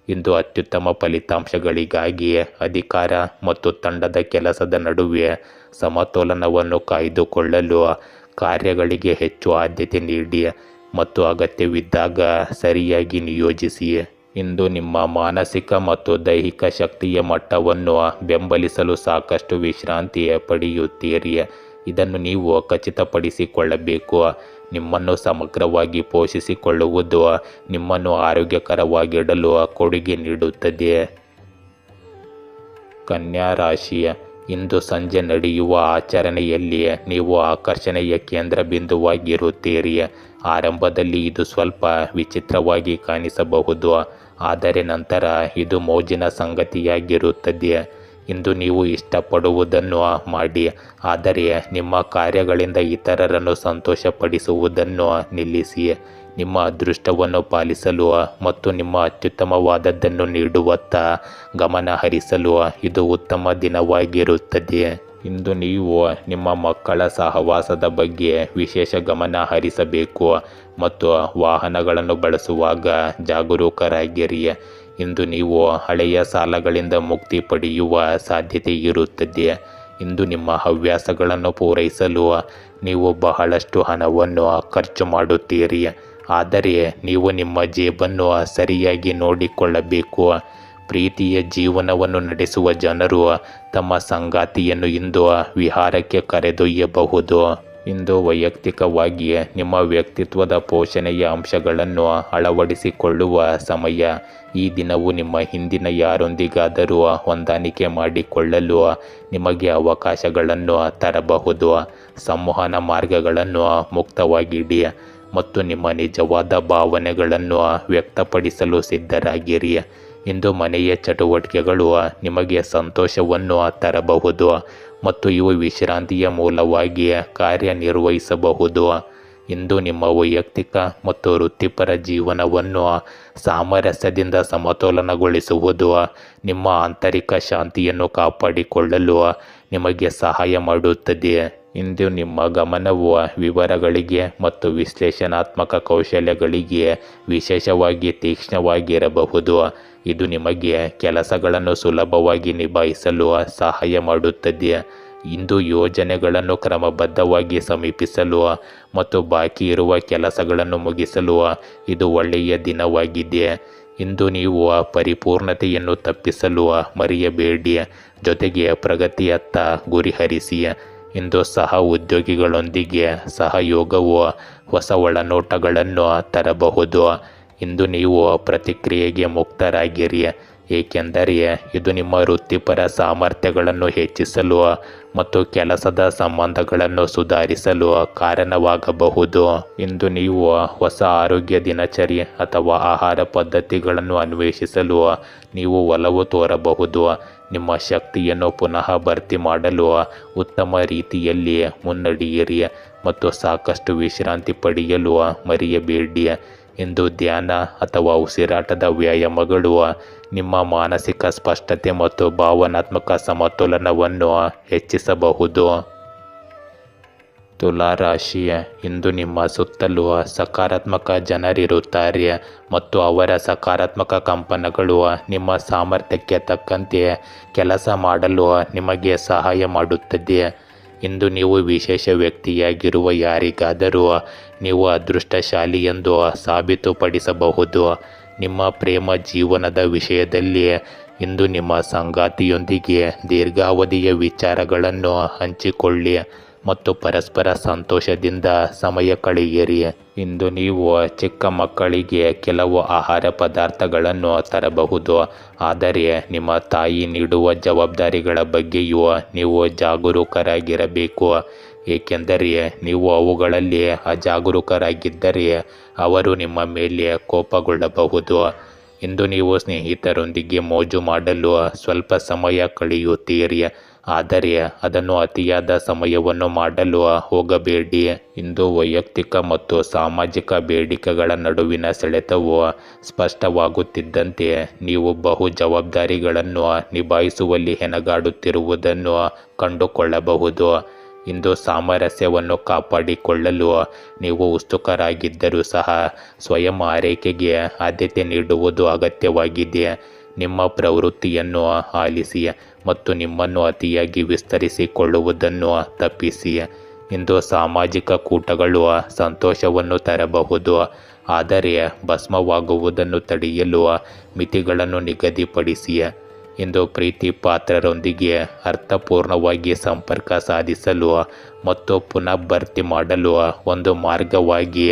ಇಂದು ಅತ್ಯುತ್ತಮ ಫಲಿತಾಂಶಗಳಿಗಾಗಿ ಅಧಿಕಾರ ಮತ್ತು ತಂಡದ ಕೆಲಸದ ನಡುವೆ ಸಮತೋಲನವನ್ನು ಕಾಯ್ದುಕೊಳ್ಳಲು ಕಾರ್ಯಗಳಿಗೆ ಹೆಚ್ಚು ಆದ್ಯತೆ ನೀಡಿ ಮತ್ತು ಅಗತ್ಯವಿದ್ದಾಗ ಸರಿಯಾಗಿ ನಿಯೋಜಿಸಿ. ಇಂದು ನಿಮ್ಮ ಮಾನಸಿಕ ಮತ್ತು ದೈಹಿಕ ಶಕ್ತಿಯ ಮಟ್ಟವನ್ನು ಬೆಂಬಲಿಸಲು ಸಾಕಷ್ಟು ವಿಶ್ರಾಂತಿ ಪಡೆಯುತ್ತೀರಿ. ಇದನ್ನು ನೀವು ಖಚಿತಪಡಿಸಿಕೊಳ್ಳಬೇಕು. ನಿಮ್ಮನ್ನು ಸಮಗ್ರವಾಗಿ ಪೋಷಿಸಿಕೊಳ್ಳುವುದು ನಿಮ್ಮನ್ನು ಆರೋಗ್ಯಕರವಾಗಿಡಲು ಕೊಡುಗೆ ನೀಡುತ್ತದೆ. ಕನ್ಯಾ ರಾಶಿ, ಇಂದು ಸಂಜೆ ನಡೆಯುವ ಆಚರಣೆಯಲ್ಲಿ ನೀವು ಆಕರ್ಷಣೆಯ ಕೇಂದ್ರ ಬಿಂದುವಾಗಿರುತ್ತೀರಿ. ಆರಂಭದಲ್ಲಿ ಇದು ಸ್ವಲ್ಪ ವಿಚಿತ್ರವಾಗಿ ಕಾಣಿಸಬಹುದು, ಆದರೆ ನಂತರ ಇದು ಮೋಜಿನ ಸಂಗತಿಯಾಗಿರುತ್ತದೆ. ಇಂದು ನೀವು ಇಷ್ಟಪಡುವುದನ್ನು ಮಾಡಿ, ಆದರೆ ನಿಮ್ಮ ಕಾರ್ಯಗಳಿಂದ ಇತರರನ್ನು ಸಂತೋಷಪಡಿಸುವುದನ್ನು ನಿಲ್ಲಿಸಿ. ನಿಮ್ಮ ಅದೃಷ್ಟವನ್ನು ಪಾಲಿಸಲು ಮತ್ತು ನಿಮ್ಮ ಅತ್ಯುತ್ತಮವಾದದ್ದನ್ನು ನೀಡುವತ್ತ ಗಮನ ಹರಿಸಲು ಇದು ಉತ್ತಮ ದಿನವಾಗಿರುತ್ತದೆ. ಇಂದು ನೀವು ನಿಮ್ಮ ಮಕ್ಕಳ ಸಹವಾಸದ ಬಗ್ಗೆ ವಿಶೇಷ ಗಮನ ಹರಿಸಬೇಕು ಮತ್ತು ವಾಹನಗಳನ್ನು ಬಳಸುವಾಗ ಜಾಗರೂಕರಾಗಿರಿ. ಇಂದು ನೀವು ಹಳೆಯ ಸಾಲಗಳಿಂದ ಮುಕ್ತಿ ಪಡೆಯುವ ಸಾಧ್ಯತೆ ಇರುತ್ತದೆ. ಇಂದು ನಿಮ್ಮ ಹವ್ಯಾಸಗಳನ್ನು ಪೂರೈಸಲು ನೀವು ಬಹಳಷ್ಟು ಹಣವನ್ನು ಖರ್ಚು ಮಾಡುತ್ತೀರಿ, ಆದರೆ ನೀವು ನಿಮ್ಮ ಜೇಬನ್ನು ಸರಿಯಾಗಿ ನೋಡಿಕೊಳ್ಳಬೇಕು. ಪ್ರೀತಿಯ ಜೀವನವನ್ನು ನಡೆಸುವ ಜನರು ತಮ್ಮ ಸಂಗಾತಿಯನ್ನು ಇಂದು ವಿಹಾರಕ್ಕೆ ಕರೆದೊಯ್ಯಬಹುದು. ಇಂದು ವೈಯಕ್ತಿಕವಾಗಿ ನಿಮ್ಮ ವ್ಯಕ್ತಿತ್ವದ ಪೋಷಣೆಯ ಅಂಶಗಳನ್ನು ಅಳವಡಿಸಿಕೊಳ್ಳುವ ಸಮಯ. ಈ ದಿನವು ನಿಮ್ಮ ಹಿಂದಿನ ಯಾರೊಂದಿಗಾದರೂ ಹೊಂದಾಣಿಕೆ ಮಾಡಿಕೊಳ್ಳಲು ನಿಮಗೆ ಅವಕಾಶಗಳನ್ನು ತರಬಹುದು. ಸಂವಹನ ಮಾರ್ಗಗಳನ್ನು ಮುಕ್ತವಾಗಿಡಿ ಮತ್ತು ನಿಮ್ಮ ನಿಜವಾದ ಭಾವನೆಗಳನ್ನು ವ್ಯಕ್ತಪಡಿಸಲು ಸಿದ್ಧರಾಗಿರಿ. ಇಂದು ಮನೆಯ ಚಟುವಟಿಕೆಗಳು ನಿಮಗೆ ಸಂತೋಷವನ್ನು ತರಬಹುದು ಮತ್ತು ಇವು ವಿಶ್ರಾಂತಿಯ ಮೂಲವಾಗಿ ಕಾರ್ಯನಿರ್ವಹಿಸಬಹುದು. ಇಂದು ನಿಮ್ಮ ವೈಯಕ್ತಿಕ ಮತ್ತು ವೃತ್ತಿಪರ ಜೀವನವನ್ನು ಸಾಮರಸ್ಯದಿಂದ ಸಮತೋಲನಗೊಳಿಸುವುದು ನಿಮ್ಮ ಆಂತರಿಕ ಶಾಂತಿಯನ್ನು ಕಾಪಾಡಿಕೊಳ್ಳಲು ನಿಮಗೆ ಸಹಾಯ ಮಾಡುತ್ತದೆ. ಇಂದು ನಿಮ್ಮ ಗಮನವು ವಿವರಗಳಿಗೆ ಮತ್ತು ವಿಶ್ಲೇಷಣಾತ್ಮಕ ಕೌಶಲ್ಯಗಳಿಗೆ ವಿಶೇಷವಾಗಿ ತೀಕ್ಷ್ಣವಾಗಿರಬಹುದು. ಇದು ನಿಮಗೆ ಕೆಲಸಗಳನ್ನು ಸುಲಭವಾಗಿ ನಿಭಾಯಿಸಲು ಸಹಾಯ ಮಾಡುತ್ತದೆ. ಇಂದು ಯೋಜನೆಗಳನ್ನು ಕ್ರಮಬದ್ಧವಾಗಿ ಸಮೀಪಿಸಲು ಮತ್ತು ಬಾಕಿ ಇರುವ ಕೆಲಸಗಳನ್ನು ಮುಗಿಸಲು ಇದು ಒಳ್ಳೆಯ ದಿನವಾಗಿದೆ. ಇಂದು ನೀವು ಪರಿಪೂರ್ಣತೆಯನ್ನು ತಪ್ಪಿಸಲು ಮರೆಯಬೇಡಿ, ಜೊತೆಗೆ ಪ್ರಗತಿಯತ್ತ ಗುರಿಹರಿಸಿ. ಇಂದು ಸಹ ಉದ್ಯೋಗಿಗಳೊಂದಿಗೆ ಸಹಯೋಗವು ಹೊಸ ಒಳನೋಟಗಳನ್ನು ತರಬಹುದು. ಇಂದು ನೀವು ಪ್ರತಿಕ್ರಿಯೆಗೆ ಮುಕ್ತರಾಗಿರಿ, ಏಕೆಂದರೆ ಇದು ನಿಮ್ಮ ವೃತ್ತಿಪರ ಸಾಮರ್ಥ್ಯಗಳನ್ನು ಹೆಚ್ಚಿಸಲು ಮತ್ತು ಕೆಲಸದ ಸಂಬಂಧಗಳನ್ನು ಸುಧಾರಿಸಲು ಕಾರಣವಾಗಬಹುದು. ಇಂದು ನೀವು ಹೊಸ ಆರೋಗ್ಯ ದಿನಚರಿ ಅಥವಾ ಆಹಾರ ಪದ್ಧತಿಗಳನ್ನು ಅನ್ವೇಷಿಸಲು ನೀವು ಒಲವು ತೋರಬಹುದು. ನಿಮ್ಮ ಶಕ್ತಿಯನ್ನು ಪುನಃ ಭರ್ತಿ ಮಾಡಲು ಉತ್ತಮ ರೀತಿಯಲ್ಲಿ ಮುನ್ನಡೆಯಿರಿ ಮತ್ತು ಸಾಕಷ್ಟು ವಿಶ್ರಾಂತಿ ಪಡೆಯಲು ಮರೆಯಬೇಡಿ. ಇಂದು ಧ್ಯಾನ ಅಥವಾ ಉಸಿರಾಟದ ವ್ಯಾಯಾಮಗಳು ನಿಮ್ಮ ಮಾನಸಿಕ ಸ್ಪಷ್ಟತೆ ಮತ್ತು ಭಾವನಾತ್ಮಕ ಸಮತೋಲನವನ್ನು ಹೆಚ್ಚಿಸಬಹುದು. ತುಲಾ ರಾಶಿ, ಇಂದು ನಿಮ್ಮ ಸುತ್ತಲೂ ಸಕಾರಾತ್ಮಕ ಜನರಿರುತ್ತಾರೆ ಮತ್ತು ಅವರ ಸಕಾರಾತ್ಮಕ ಕಂಪನಗಳು ನಿಮ್ಮ ಸಾಮರ್ಥ್ಯಕ್ಕೆ ತಕ್ಕಂತೆ ಕೆಲಸ ಮಾಡಲು ನಿಮಗೆ ಸಹಾಯ ಮಾಡುತ್ತದೆ. ಇಂದು ನೀವು ವಿಶೇಷ ವ್ಯಕ್ತಿಯಾಗಿರುವ ಯಾರಿಗಾದರೂ ನೀವು ಅದೃಷ್ಟಶಾಲಿ ಎಂದು ಸಾಬೀತುಪಡಿಸಬಹುದು. ನಿಮ್ಮ ಪ್ರೇಮ ಜೀವನದ ವಿಷಯದಲ್ಲಿ ಇಂದು ನಿಮ್ಮ ಸಂಗಾತಿಯೊಂದಿಗೆ ದೀರ್ಘಾವಧಿಯ ವಿಚಾರಗಳನ್ನು ಹಂಚಿಕೊಳ್ಳಿ ಮತ್ತು ಪರಸ್ಪರ ಸಂತೋಷದಿಂದ ಸಮಯ ಕಳೆಯಿರಿ. ಇಂದು ನೀವು ಚಿಕ್ಕ ಮಕ್ಕಳಿಗೆ ಕೆಲವು ಆಹಾರ ಪದಾರ್ಥಗಳನ್ನು ತರಬಹುದು, ಆದರೆ ನಿಮ್ಮ ತಾಯಿ ನೀಡುವ ಜವಾಬ್ದಾರಿಗಳ ಬಗ್ಗೆಯೂ ನೀವು ಜಾಗರೂಕರಾಗಿರಬೇಕು, ಏಕೆಂದರೆ ನೀವು ಅವುಗಳಲ್ಲಿ ಅಜಾಗರೂಕರಾಗಿದ್ದರೆ ಅವರು ನಿಮ್ಮ ಮೇಲೆ ಕೋಪಗೊಳ್ಳಬಹುದು. ಇಂದು ನೀವು ಸ್ನೇಹಿತರೊಂದಿಗೆ ಮೋಜು ಮಾಡಲು ಸ್ವಲ್ಪ ಸಮಯ ಕಳೆಯುತ್ತೀರಿ, ಆದರೆ ಅದನ್ನು ಅತಿಯಾದ ಸಮಯವನ್ನು ಮಾಡಲು ಹೋಗಬೇಡಿ. ಇಂದು ವೈಯಕ್ತಿಕ ಮತ್ತು ಸಾಮಾಜಿಕ ಬೇಡಿಕೆಗಳ ನಡುವಿನ ಸೆಳೆತವು ಸ್ಪಷ್ಟವಾಗುತ್ತಿದ್ದಂತೆ ನೀವು ಬಹು ಜವಾಬ್ದಾರಿಗಳನ್ನು ನಿಭಾಯಿಸುವಲ್ಲಿ ಹೆಣಗಾಡುತ್ತಿರುವುದನ್ನು ಕಂಡುಕೊಳ್ಳಬಹುದು. ಇಂದು ಸಾಮರಸ್ಯವನ್ನು ಕಾಪಾಡಿಕೊಳ್ಳಲು ನೀವು ಉತ್ಸುಕರಾಗಿದ್ದರೂ ಸಹ ಸ್ವಯಂ ಆರೈಕೆಗೆ ಆದ್ಯತೆ ನೀಡುವುದು ಅಗತ್ಯವಾಗಿದೆ. ನಿಮ್ಮ ಪ್ರವೃತ್ತಿಯನ್ನು ಆಲಿಸಿ ಮತ್ತು ನಿಮ್ಮನ್ನು ಅತಿಯಾಗಿ ವಿಸ್ತರಿಸಿಕೊಳ್ಳುವುದನ್ನು ತಪ್ಪಿಸಿ. ಇಂದು ಸಾಮಾಜಿಕ ಕೂಟಗಳು ಸಂತೋಷವನ್ನು ತರಬಹುದು, ಆದರೆ ಭಸ್ಮವಾಗುವುದನ್ನು ತಡೆಯಲು ಮಿತಿಗಳನ್ನು ನಿಗದಿಪಡಿಸಿ. ಇಂದು ಪ್ರೀತಿ ಪಾತ್ರರೊಂದಿಗೆ ಅರ್ಥಪೂರ್ಣವಾಗಿ ಸಂಪರ್ಕ ಸಾಧಿಸಲು ಮತ್ತು ಪುನಃಭರ್ತಿ ಮಾಡಲು ಒಂದು ಮಾರ್ಗವಾಗಿ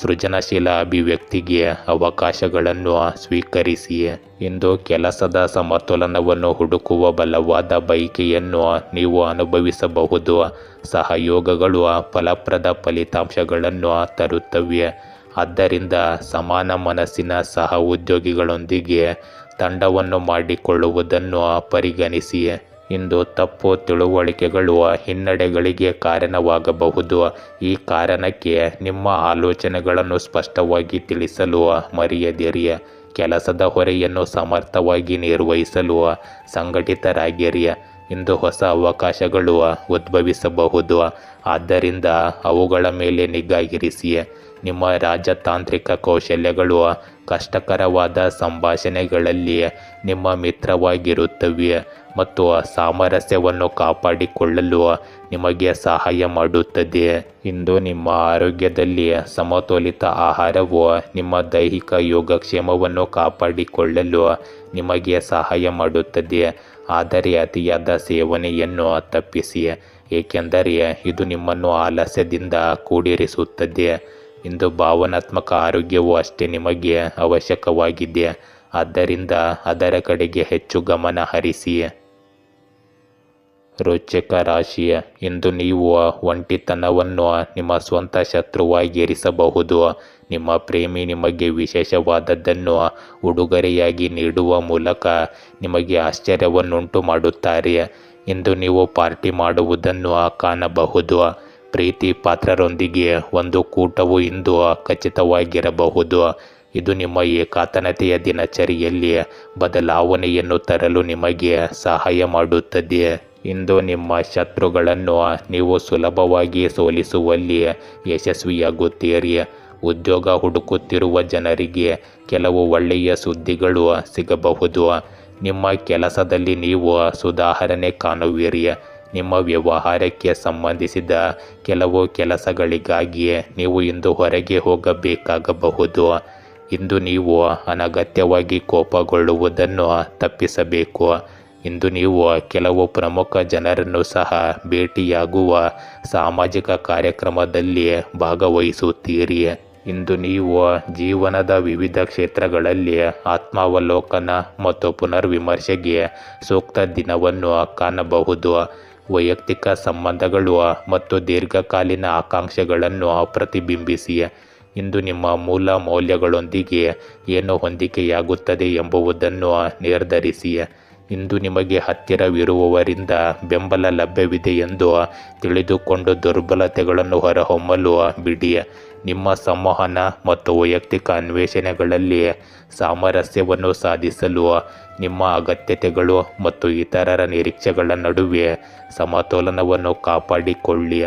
ಸೃಜನಶೀಲ ಅಭಿವ್ಯಕ್ತಿಗೆ ಅವಕಾಶಗಳನ್ನು ಸ್ವೀಕರಿಸಿ. ಇಂದು ಕೆಲಸದ ಸಮತೋಲನವನ್ನು ಹುಡುಕುವ ಬಲವಾದ ಬಯಕೆಯನ್ನು ನೀವು ಅನುಭವಿಸಬಹುದು. ಸಹಯೋಗಗಳು ಫಲಪ್ರದ ಫಲಿತಾಂಶಗಳನ್ನು ತರುತ್ತವೆ, ಆದ್ದರಿಂದ ಸಮಾನ ಮನಸ್ಸಿನ ಸಹ ಉದ್ಯೋಗಿಗಳೊಂದಿಗೆ ತಂಡವನ್ನು ಮಾಡಿಕೊಳ್ಳುವುದನ್ನು ಪರಿಗಣಿಸಿ. ಇಂದು ತಪ್ಪು ತಿಳುವಳಿಕೆಗಳು ಹಿನ್ನಡೆಗಳಿಗೆ ಕಾರಣವಾಗಬಹುದು. ಈ ಕಾರಣಕ್ಕೆ ನಿಮ್ಮ ಆಲೋಚನೆಗಳನ್ನು ಸ್ಪಷ್ಟವಾಗಿ ತಿಳಿಸಲು ಮರೆಯದಿರಿ. ಕೆಲಸದ ಹೊರೆಯನ್ನು ಸಮರ್ಥವಾಗಿ ನಿರ್ವಹಿಸಲು ಸಂಘಟಿತರಾಗಿರಿ. ಇಂದು ಹೊಸ ಅವಕಾಶಗಳು ಉದ್ಭವಿಸಬಹುದು, ಆದ್ದರಿಂದ ಅವುಗಳ ಮೇಲೆ ನಿಗಾ ಇರಿಸಿ. ನಿಮ್ಮ ರಾಜತಾಂತ್ರಿಕ ಕೌಶಲ್ಯಗಳು ಕಷ್ಟಕರವಾದ ಸಂಭಾಷಣೆಗಳಲ್ಲಿ ನಿಮ್ಮ ಮಿತ್ರವಾಗಿರುತ್ತವೆ ಮತ್ತು ಸಾಮರಸ್ಯವನ್ನು ಕಾಪಾಡಿಕೊಳ್ಳಲು ನಿಮಗೆ ಸಹಾಯ ಮಾಡುತ್ತದೆ. ಇಂದು ನಿಮ್ಮ ಆರೋಗ್ಯದಲ್ಲಿ ಸಮತೋಲಿತ ಆಹಾರವು ನಿಮ್ಮ ದೈಹಿಕ ಯೋಗಕ್ಷೇಮವನ್ನು ಕಾಪಾಡಿಕೊಳ್ಳಲು ನಿಮಗೆ ಸಹಾಯ ಮಾಡುತ್ತದೆ, ಆದರೆ ಅತಿಯಾದ ಸೇವನೆಯನ್ನು ತಪ್ಪಿಸಿ, ಏಕೆಂದರೆ ಇದು ನಿಮ್ಮನ್ನು ಆಲಸ್ಯದಿಂದ ಕೂಡಿರಿಸುತ್ತದೆ. ಇಂದು ಭಾವನಾತ್ಮಕ ಆರೋಗ್ಯವು ಅಷ್ಟೇ ನಿಮಗೆ ಅವಶ್ಯಕವಾಗಿದೆ, ಆದ್ದರಿಂದ ಅದರ ಕಡೆಗೆ ಹೆಚ್ಚು ಗಮನ ಹರಿಸಿ. ರೋಚಕ ರಾಶಿ. ಇಂದು ನೀವು ಒಂಟಿತನವನ್ನು ನಿಮ್ಮ ಸ್ವಂತ ಶತ್ರುವಾಗಿರಿಸಬಹುದು. ನಿಮ್ಮ ಪ್ರೇಮಿ ನಿಮಗೆ ವಿಶೇಷವಾದದ್ದನ್ನು ಉಡುಗೊರೆಯಾಗಿ ನೀಡುವ ಮೂಲಕ ನಿಮಗೆ ಆಶ್ಚರ್ಯವನ್ನುಂಟು ಮಾಡುತ್ತಾರೆ. ಇಂದು ನೀವು ಪಾರ್ಟಿ ಮಾಡುವುದನ್ನು ಕಾಣಬಹುದು. ಪ್ರೀತಿ ಪಾತ್ರರೊಂದಿಗೆ ಒಂದು ಕೂಟವು ಇಂದು ಖಚಿತವಾಗಿರಬಹುದು. ಇದು ನಿಮ್ಮ ಏಕಾಂತತೆಯ ದಿನಚರಿಯಲ್ಲಿ ಬದಲಾವಣೆಯನ್ನು ತರಲು ನಿಮಗೆ ಸಹಾಯ ಮಾಡುತ್ತದೆ. ಇಂದು ನಿಮ್ಮ ಶತ್ರುಗಳನ್ನು ನೀವು ಸುಲಭವಾಗಿ ಸೋಲಿಸುವಲ್ಲಿ ಯಶಸ್ವಿಯಾಗುತ್ತೀರಿ. ಉದ್ಯೋಗ ಹುಡುಕುತ್ತಿರುವ ಜನರಿಗೆ ಕೆಲವು ಒಳ್ಳೆಯ ಸುದ್ದಿಗಳು ಸಿಗಬಹುದು. ನಿಮ್ಮ ಕೆಲಸದಲ್ಲಿ ನೀವು ಸುಧಾರಣೆ ಕಾಣುವಿರಿ. ನಿಮ್ಮ ವ್ಯವಹಾರಕ್ಕೆ ಸಂಬಂಧಿಸಿದ ಕೆಲವು ಕೆಲಸಗಳಿಗಾಗಿ ನೀವು ಇಂದು ಹೊರಗೆ ಹೋಗಬೇಕಾಗಬಹುದು. ಇಂದು ನೀವು ಅನಗತ್ಯವಾಗಿ ಕೋಪಗೊಳ್ಳುವುದನ್ನು ತಪ್ಪಿಸಬೇಕು. ಇಂದು ನೀವು ಕೆಲವು ಪ್ರಮುಖ ಜನರನ್ನು ಸಹ ಭೇಟಿಯಾಗುವ ಸಾಮಾಜಿಕ ಕಾರ್ಯಕ್ರಮದಲ್ಲಿ ಭಾಗವಹಿಸುತ್ತೀರಿ. ಇಂದು ನೀವು ಜೀವನದ ವಿವಿಧ ಕ್ಷೇತ್ರಗಳಲ್ಲಿ ಆತ್ಮಾವಲೋಕನ ಮತ್ತು ಪುನರ್ವಿಮರ್ಶೆಗೆ ಸೂಕ್ತ ದಿನವನ್ನು ಕಾಣಬಹುದು. ವೈಯಕ್ತಿಕ ಸಂಬಂಧಗಳು ಮತ್ತು ದೀರ್ಘಕಾಲೀನ ಆಕಾಂಕ್ಷೆಗಳನ್ನು ಪ್ರತಿಬಿಂಬಿಸಿ. ಇಂದು ನಿಮ್ಮ ಮೂಲ ಮೌಲ್ಯಗಳೊಂದಿಗೆ ಏನು ಹೊಂದಿಕೆಯಾಗುತ್ತದೆ ಎಂಬುದನ್ನು ನಿರ್ಧರಿಸಿ. ಇಂದು ನಿಮಗೆ ಹತ್ತಿರವಿರುವವರಿಂದ ಬೆಂಬಲ ಲಭ್ಯವಿದೆ ಎಂದು ತಿಳಿದುಕೊಂಡು ದುರ್ಬಲತೆಗಳನ್ನು ಹೊರಹೊಮ್ಮಲು ಬಿಡಿ. ನಿಮ್ಮ ಸಂವಹನ ಮತ್ತು ವೈಯಕ್ತಿಕ ಅನ್ವೇಷಣೆಗಳಲ್ಲಿ ಸಾಮರಸ್ಯವನ್ನು ಸಾಧಿಸಲು ನಿಮ್ಮ ಅಗತ್ಯತೆಗಳು ಮತ್ತು ಇತರರ ನಿರೀಕ್ಷೆಗಳ ನಡುವೆ ಸಮತೋಲನವನ್ನು ಕಾಪಾಡಿಕೊಳ್ಳಿ.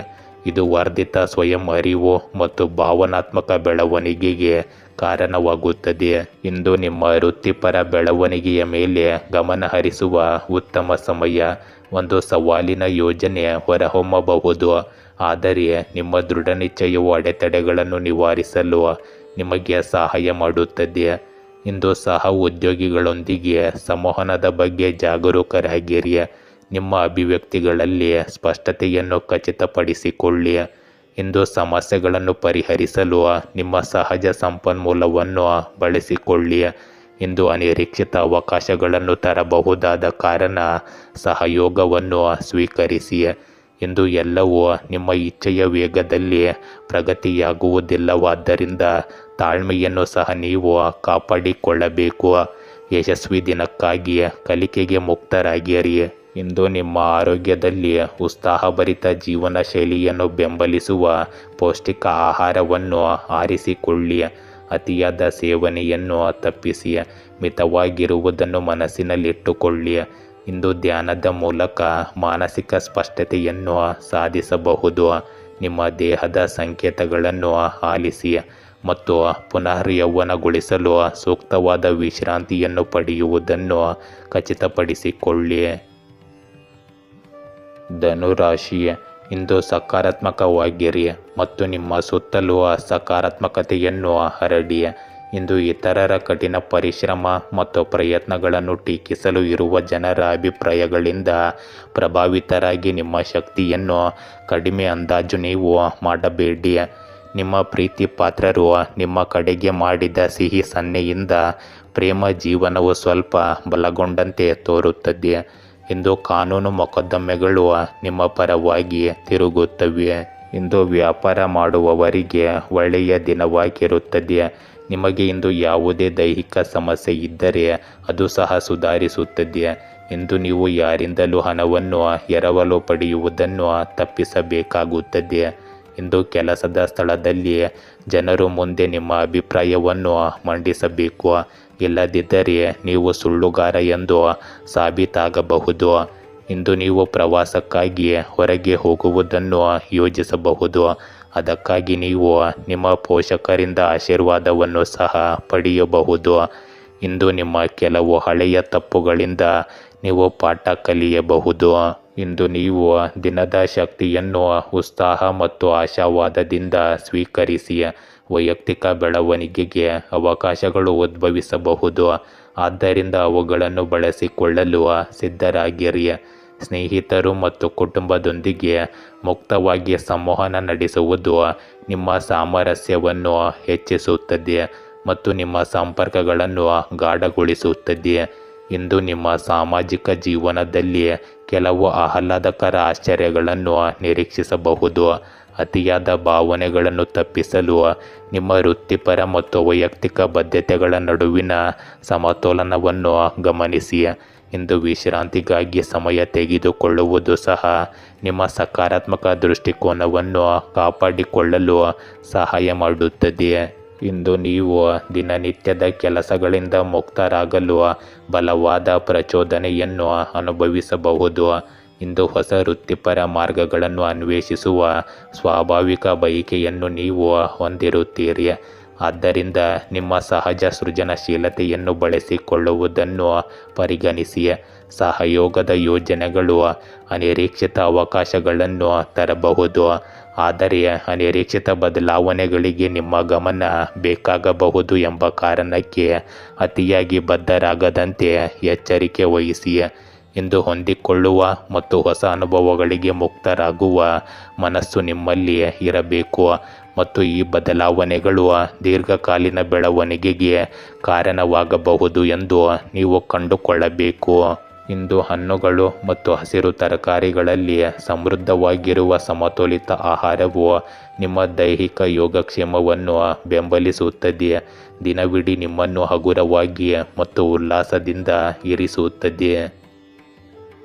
ಇದು ವರ್ಧಿತ ಸ್ವಯಂ ಅರಿವು ಮತ್ತು ಭಾವನಾತ್ಮಕ ಬೆಳವಣಿಗೆಗೆ ಕಾರಣವಾಗುತ್ತದೆ. ಇಂದು ನಿಮ್ಮ ವೃತ್ತಿಪರ ಬೆಳವಣಿಗೆಯ ಮೇಲೆ ಗಮನ ಹರಿಸುವ ಉತ್ತಮ ಸಮಯ. ಒಂದು ಸವಾಲಿನ ಯೋಜನೆ ಹೊರಹೊಮ್ಮಬಹುದು. ಆದರೆ ನಿಮ್ಮ ದೃಢ ನಿಶ್ಚಯವು ಅಡೆತಡೆಗಳನ್ನು ನಿವಾರಿಸಲು ನಿಮಗೆ ಸಹಾಯ ಮಾಡುತ್ತದೆ. ಇಂದು ಸಹ ಉದ್ಯೋಗಿಗಳೊಂದಿಗೆ ಸಂವಹನದ ಬಗ್ಗೆ ಜಾಗರೂಕರಾಗಿರಿ. ನಿಮ್ಮ ಅಭಿವ್ಯಕ್ತಿಗಳಲ್ಲಿ ಸ್ಪಷ್ಟತೆಯನ್ನು ಖಚಿತಪಡಿಸಿಕೊಳ್ಳಿ. ಇಂದು ಸಮಸ್ಯೆಗಳನ್ನು ಪರಿಹರಿಸಲು ನಿಮ್ಮ ಸಹಜ ಸಂಪನ್ಮೂಲವನ್ನು ಬಳಸಿಕೊಳ್ಳಿ. ಇಂದು ಅನಿರೀಕ್ಷಿತ ಅವಕಾಶಗಳನ್ನು ತರಬಹುದಾದ ಕಾರಣ ಸಹಯೋಗವನ್ನು ಸ್ವೀಕರಿಸಿ. ಇಂದು ಎಲ್ಲವೂ ನಿಮ್ಮ ಇಚ್ಛೆಯ ವೇಗದಲ್ಲಿ ಪ್ರಗತಿಯಾಗುವುದಿಲ್ಲವಾದ್ದರಿಂದ ತಾಳ್ಮೆಯನ್ನು ಸಹ ನೀವು ಕಾಪಾಡಿಕೊಳ್ಳಬೇಕು. ಯಶಸ್ವಿ ದಿನಕ್ಕಾಗಿ ಕಲಿಕೆಗೆ ಮುಕ್ತರಾಗಿರಿ. ಇಂದು ನಿಮ್ಮ ಆರೋಗ್ಯದಲ್ಲಿ ಉತ್ಸಾಹಭರಿತ ಜೀವನ ಶೈಲಿಯನ್ನು ಬೆಂಬಲಿಸುವ ಪೌಷ್ಟಿಕ ಆಹಾರವನ್ನು ಆರಿಸಿಕೊಳ್ಳಿ. ಅತಿಯಾದ ಸೇವನೆಯನ್ನು ತಪ್ಪಿಸಿ ಮಿತವಾಗಿರುವುದನ್ನು ಮನಸ್ಸಿನಲ್ಲಿಟ್ಟುಕೊಳ್ಳಿ. ಇಂದು ಧ್ಯಾನದ ಮೂಲಕ ಮಾನಸಿಕ ಸ್ಪಷ್ಟತೆಯನ್ನು ಸಾಧಿಸಬಹುದು. ನಿಮ್ಮ ದೇಹದ ಸಂಕೇತಗಳನ್ನು ಆಲಿಸಿ ಮತ್ತು ಪುನಃ ಯೌವನಗೊಳಿಸಲು ಸೂಕ್ತವಾದ ವಿಶ್ರಾಂತಿಯನ್ನು ಪಡೆಯುವುದನ್ನು ಖಚಿತಪಡಿಸಿಕೊಳ್ಳಿ. ಧನುರಾಶಿ, ಇಂದು ಸಕಾರಾತ್ಮಕವಾಗಿರಿ ಮತ್ತು ನಿಮ್ಮ ಸುತ್ತಲೂ ಸಕಾರಾತ್ಮಕತೆಯನ್ನು ಹರಡಿ. ಇಂದು ಇತರರ ಕಠಿಣ ಪರಿಶ್ರಮ ಮತ್ತು ಪ್ರಯತ್ನಗಳನ್ನು ಟೀಕಿಸಲು ಇರುವ ಜನರ ಅಭಿಪ್ರಾಯಗಳಿಂದ ಪ್ರಭಾವಿತರಾಗಿ ನಿಮ್ಮ ಶಕ್ತಿಯನ್ನು ಕಡಿಮೆ ಅಂದಾಜು ನೀವು ಮಾಡಬೇಡಿ. ನಿಮ್ಮ ಪ್ರೀತಿ ಪಾತ್ರರು ನಿಮ್ಮ ಕಡೆಗೆ ಮಾಡಿದ ಸಿಹಿ ಸನ್ನೆಯಿಂದ ಪ್ರೇಮ ಜೀವನವು ಸ್ವಲ್ಪ ಬಲಗೊಂಡಂತೆ ತೋರುತ್ತದೆ. ಇಂದು ಕಾನೂನು ಮೊಕದ್ದಮೆಗಳು ನಿಮ್ಮ ಪರವಾಗಿ ತಿರುಗುತ್ತವೆ. ಇಂದು ವ್ಯಾಪಾರ ಮಾಡುವವರಿಗೆ ಒಳ್ಳೆಯ ದಿನವಾಗಿರುತ್ತದೆ. ನಿಮಗೆ ಇಂದು ಯಾವುದೇ ದೈಹಿಕ ಸಮಸ್ಯೆ ಇದ್ದರೆ ಅದು ಸಹ ಸುಧಾರಿಸುತ್ತದೆ. ಇಂದು ನೀವು ಯಾರಿಂದಲೂ ಹಣವನ್ನು ಎರವಲು ಪಡೆಯುವುದನ್ನು ತಪ್ಪಿಸಬೇಕಾಗುತ್ತದೆ. ಇಂದು ಕೆಲಸದ ಸ್ಥಳದಲ್ಲಿ ಜನರು ಮುಂದೆ ನಿಮ್ಮ ಅಭಿಪ್ರಾಯವನ್ನು ಮಂಡಿಸಬೇಕು. ಇಲ್ಲದಿದ್ದರೆ ನೀವು ಸುಳ್ಳುಗಾರ ಎಂದು ಸಾಬೀತಾಗಬಹುದು. ಇಂದು ನೀವು ಪ್ರವಾಸಕ್ಕಾಗಿ ಹೊರಗೆ ಹೋಗುವುದನ್ನು ಯೋಜಿಸಬಹುದು. ಅದಕ್ಕಾಗಿ ನೀವು ನಿಮ್ಮ ಪೋಷಕರಿಂದ ಆಶೀರ್ವಾದವನ್ನು ಸಹ ಪಡೆಯಬಹುದು. ಇಂದು ನಿಮ್ಮ ಕೆಲವು ಹಳೆಯ ತಪ್ಪುಗಳಿಂದ ನೀವು ಪಾಠ ಕಲಿಯಬಹುದು. ಇಂದು ನೀವು ದಿನದ ಶಕ್ತಿಯನ್ನು ಉತ್ಸಾಹ ಮತ್ತು ಆಶಾವಾದದಿಂದ ಸ್ವೀಕರಿಸಿ. ವೈಯಕ್ತಿಕ ಬೆಳವಣಿಗೆಗೆ ಅವಕಾಶಗಳು ಉದ್ಭವಿಸಬಹುದು. ಆದ್ದರಿಂದ ಅವುಗಳನ್ನು ಬಳಸಿಕೊಳ್ಳಲು ಸಿದ್ಧರಾಗಿರಿ. ಸ್ನೇಹಿತರು ಮತ್ತು ಕುಟುಂಬದೊಂದಿಗೆ ಮುಕ್ತವಾಗಿ ಸಂವಹನ ನಡೆಸುವುದು ನಿಮ್ಮ ಸಾಮರಸ್ಯವನ್ನು ಹೆಚ್ಚಿಸುತ್ತದೆ ಮತ್ತು ನಿಮ್ಮ ಸಂಪರ್ಕಗಳನ್ನು ಗಾಢಗೊಳಿಸುತ್ತದೆ. ಇಂದು ನಿಮ್ಮ ಸಾಮಾಜಿಕ ಜೀವನದಲ್ಲಿ ಕೆಲವು ಆಹ್ಲಾದಕರ ಆಶ್ಚರ್ಯಗಳನ್ನು ನಿರೀಕ್ಷಿಸಬಹುದು. ಅತಿಯಾದ ಭಾವನೆಗಳನ್ನು ತಪ್ಪಿಸಲು ನಿಮ್ಮ ವೃತ್ತಿಪರ ಮತ್ತು ವೈಯಕ್ತಿಕ ಬದ್ಧತೆಗಳ ನಡುವಿನ ಸಮತೋಲನವನ್ನು ಗಮನಿಸಿ. ಇಂದು ವಿಶ್ರಾಂತಿಗಾಗಿ ಸಮಯ ತೆಗೆದುಕೊಳ್ಳುವುದು ಸಹ ನಿಮ್ಮ ಸಕಾರಾತ್ಮಕ ದೃಷ್ಟಿಕೋನವನ್ನು ಕಾಪಾಡಿಕೊಳ್ಳಲು ಸಹಾಯ ಮಾಡುತ್ತದೆ. ಇಂದು ನೀವು ದಿನನಿತ್ಯದ ಕೆಲಸಗಳಿಂದ ಮುಕ್ತರಾಗಲು ಬಲವಾದ ಪ್ರಚೋದನೆಯನ್ನು ಅನುಭವಿಸಬಹುದು. ಇಂದು ಹೊಸ ವೃತ್ತಿಪರ ಮಾರ್ಗಗಳನ್ನು ಅನ್ವೇಷಿಸುವ ಸ್ವಾಭಾವಿಕ ಬಯಕೆಯನ್ನು ನೀವು ಹೊಂದಿರುತ್ತೀರಿ. ಆದ್ದರಿಂದ ನಿಮ್ಮ ಸಹಜ ಸೃಜನಶೀಲತೆಯನ್ನು ಬಳಸಿಕೊಳ್ಳುವುದನ್ನು ಪರಿಗಣಿಸಿ. ಸಹಯೋಗದ ಯೋಜನೆಗಳು ಅನಿರೀಕ್ಷಿತ ಅವಕಾಶಗಳನ್ನು ತರಬಹುದು. ಆದರೆ ಅನಿರೀಕ್ಷಿತ ಬದಲಾವಣೆಗಳಿಗೆ ನಿಮ್ಮ ಗಮನ ಬೇಕಾಗಬಹುದು ಎಂಬ ಕಾರಣಕ್ಕೆ ಅತಿಯಾಗಿ ಬದ್ಧರಾಗದಂತೆ ಎಚ್ಚರಿಕೆ ವಹಿಸಿ. ಇಂದು ಹೊಂದಿಕೊಳ್ಳುವ ಮತ್ತು ಹೊಸ ಅನುಭವಗಳಿಗೆ ಮುಕ್ತರಾಗುವ ಮನಸ್ಸು ನಿಮ್ಮಲ್ಲಿ ಇರಬೇಕು ಮತ್ತು ಈ ಬದಲಾವಣೆಗಳು ದೀರ್ಘಕಾಲೀನ ಬೆಳವಣಿಗೆಗೆ ಕಾರಣವಾಗಬಹುದು ಎಂದು ನೀವು ಕಂಡುಕೊಳ್ಳಬೇಕು. ಇಂದು ಹಣ್ಣುಗಳು ಮತ್ತು ಹಸಿರು ತರಕಾರಿಗಳಲ್ಲಿ ಸಮೃದ್ಧವಾಗಿರುವ ಸಮತೋಲಿತ ಆಹಾರವು ನಿಮ್ಮ ದೈಹಿಕ ಯೋಗಕ್ಷೇಮವನ್ನು ಬೆಂಬಲಿಸುತ್ತದೆ. ದಿನವಿಡೀ ನಿಮ್ಮನ್ನು ಹಗುರವಾಗಿ ಮತ್ತು ಉಲ್ಲಾಸದಿಂದ ಇರಿಸುತ್ತದೆ.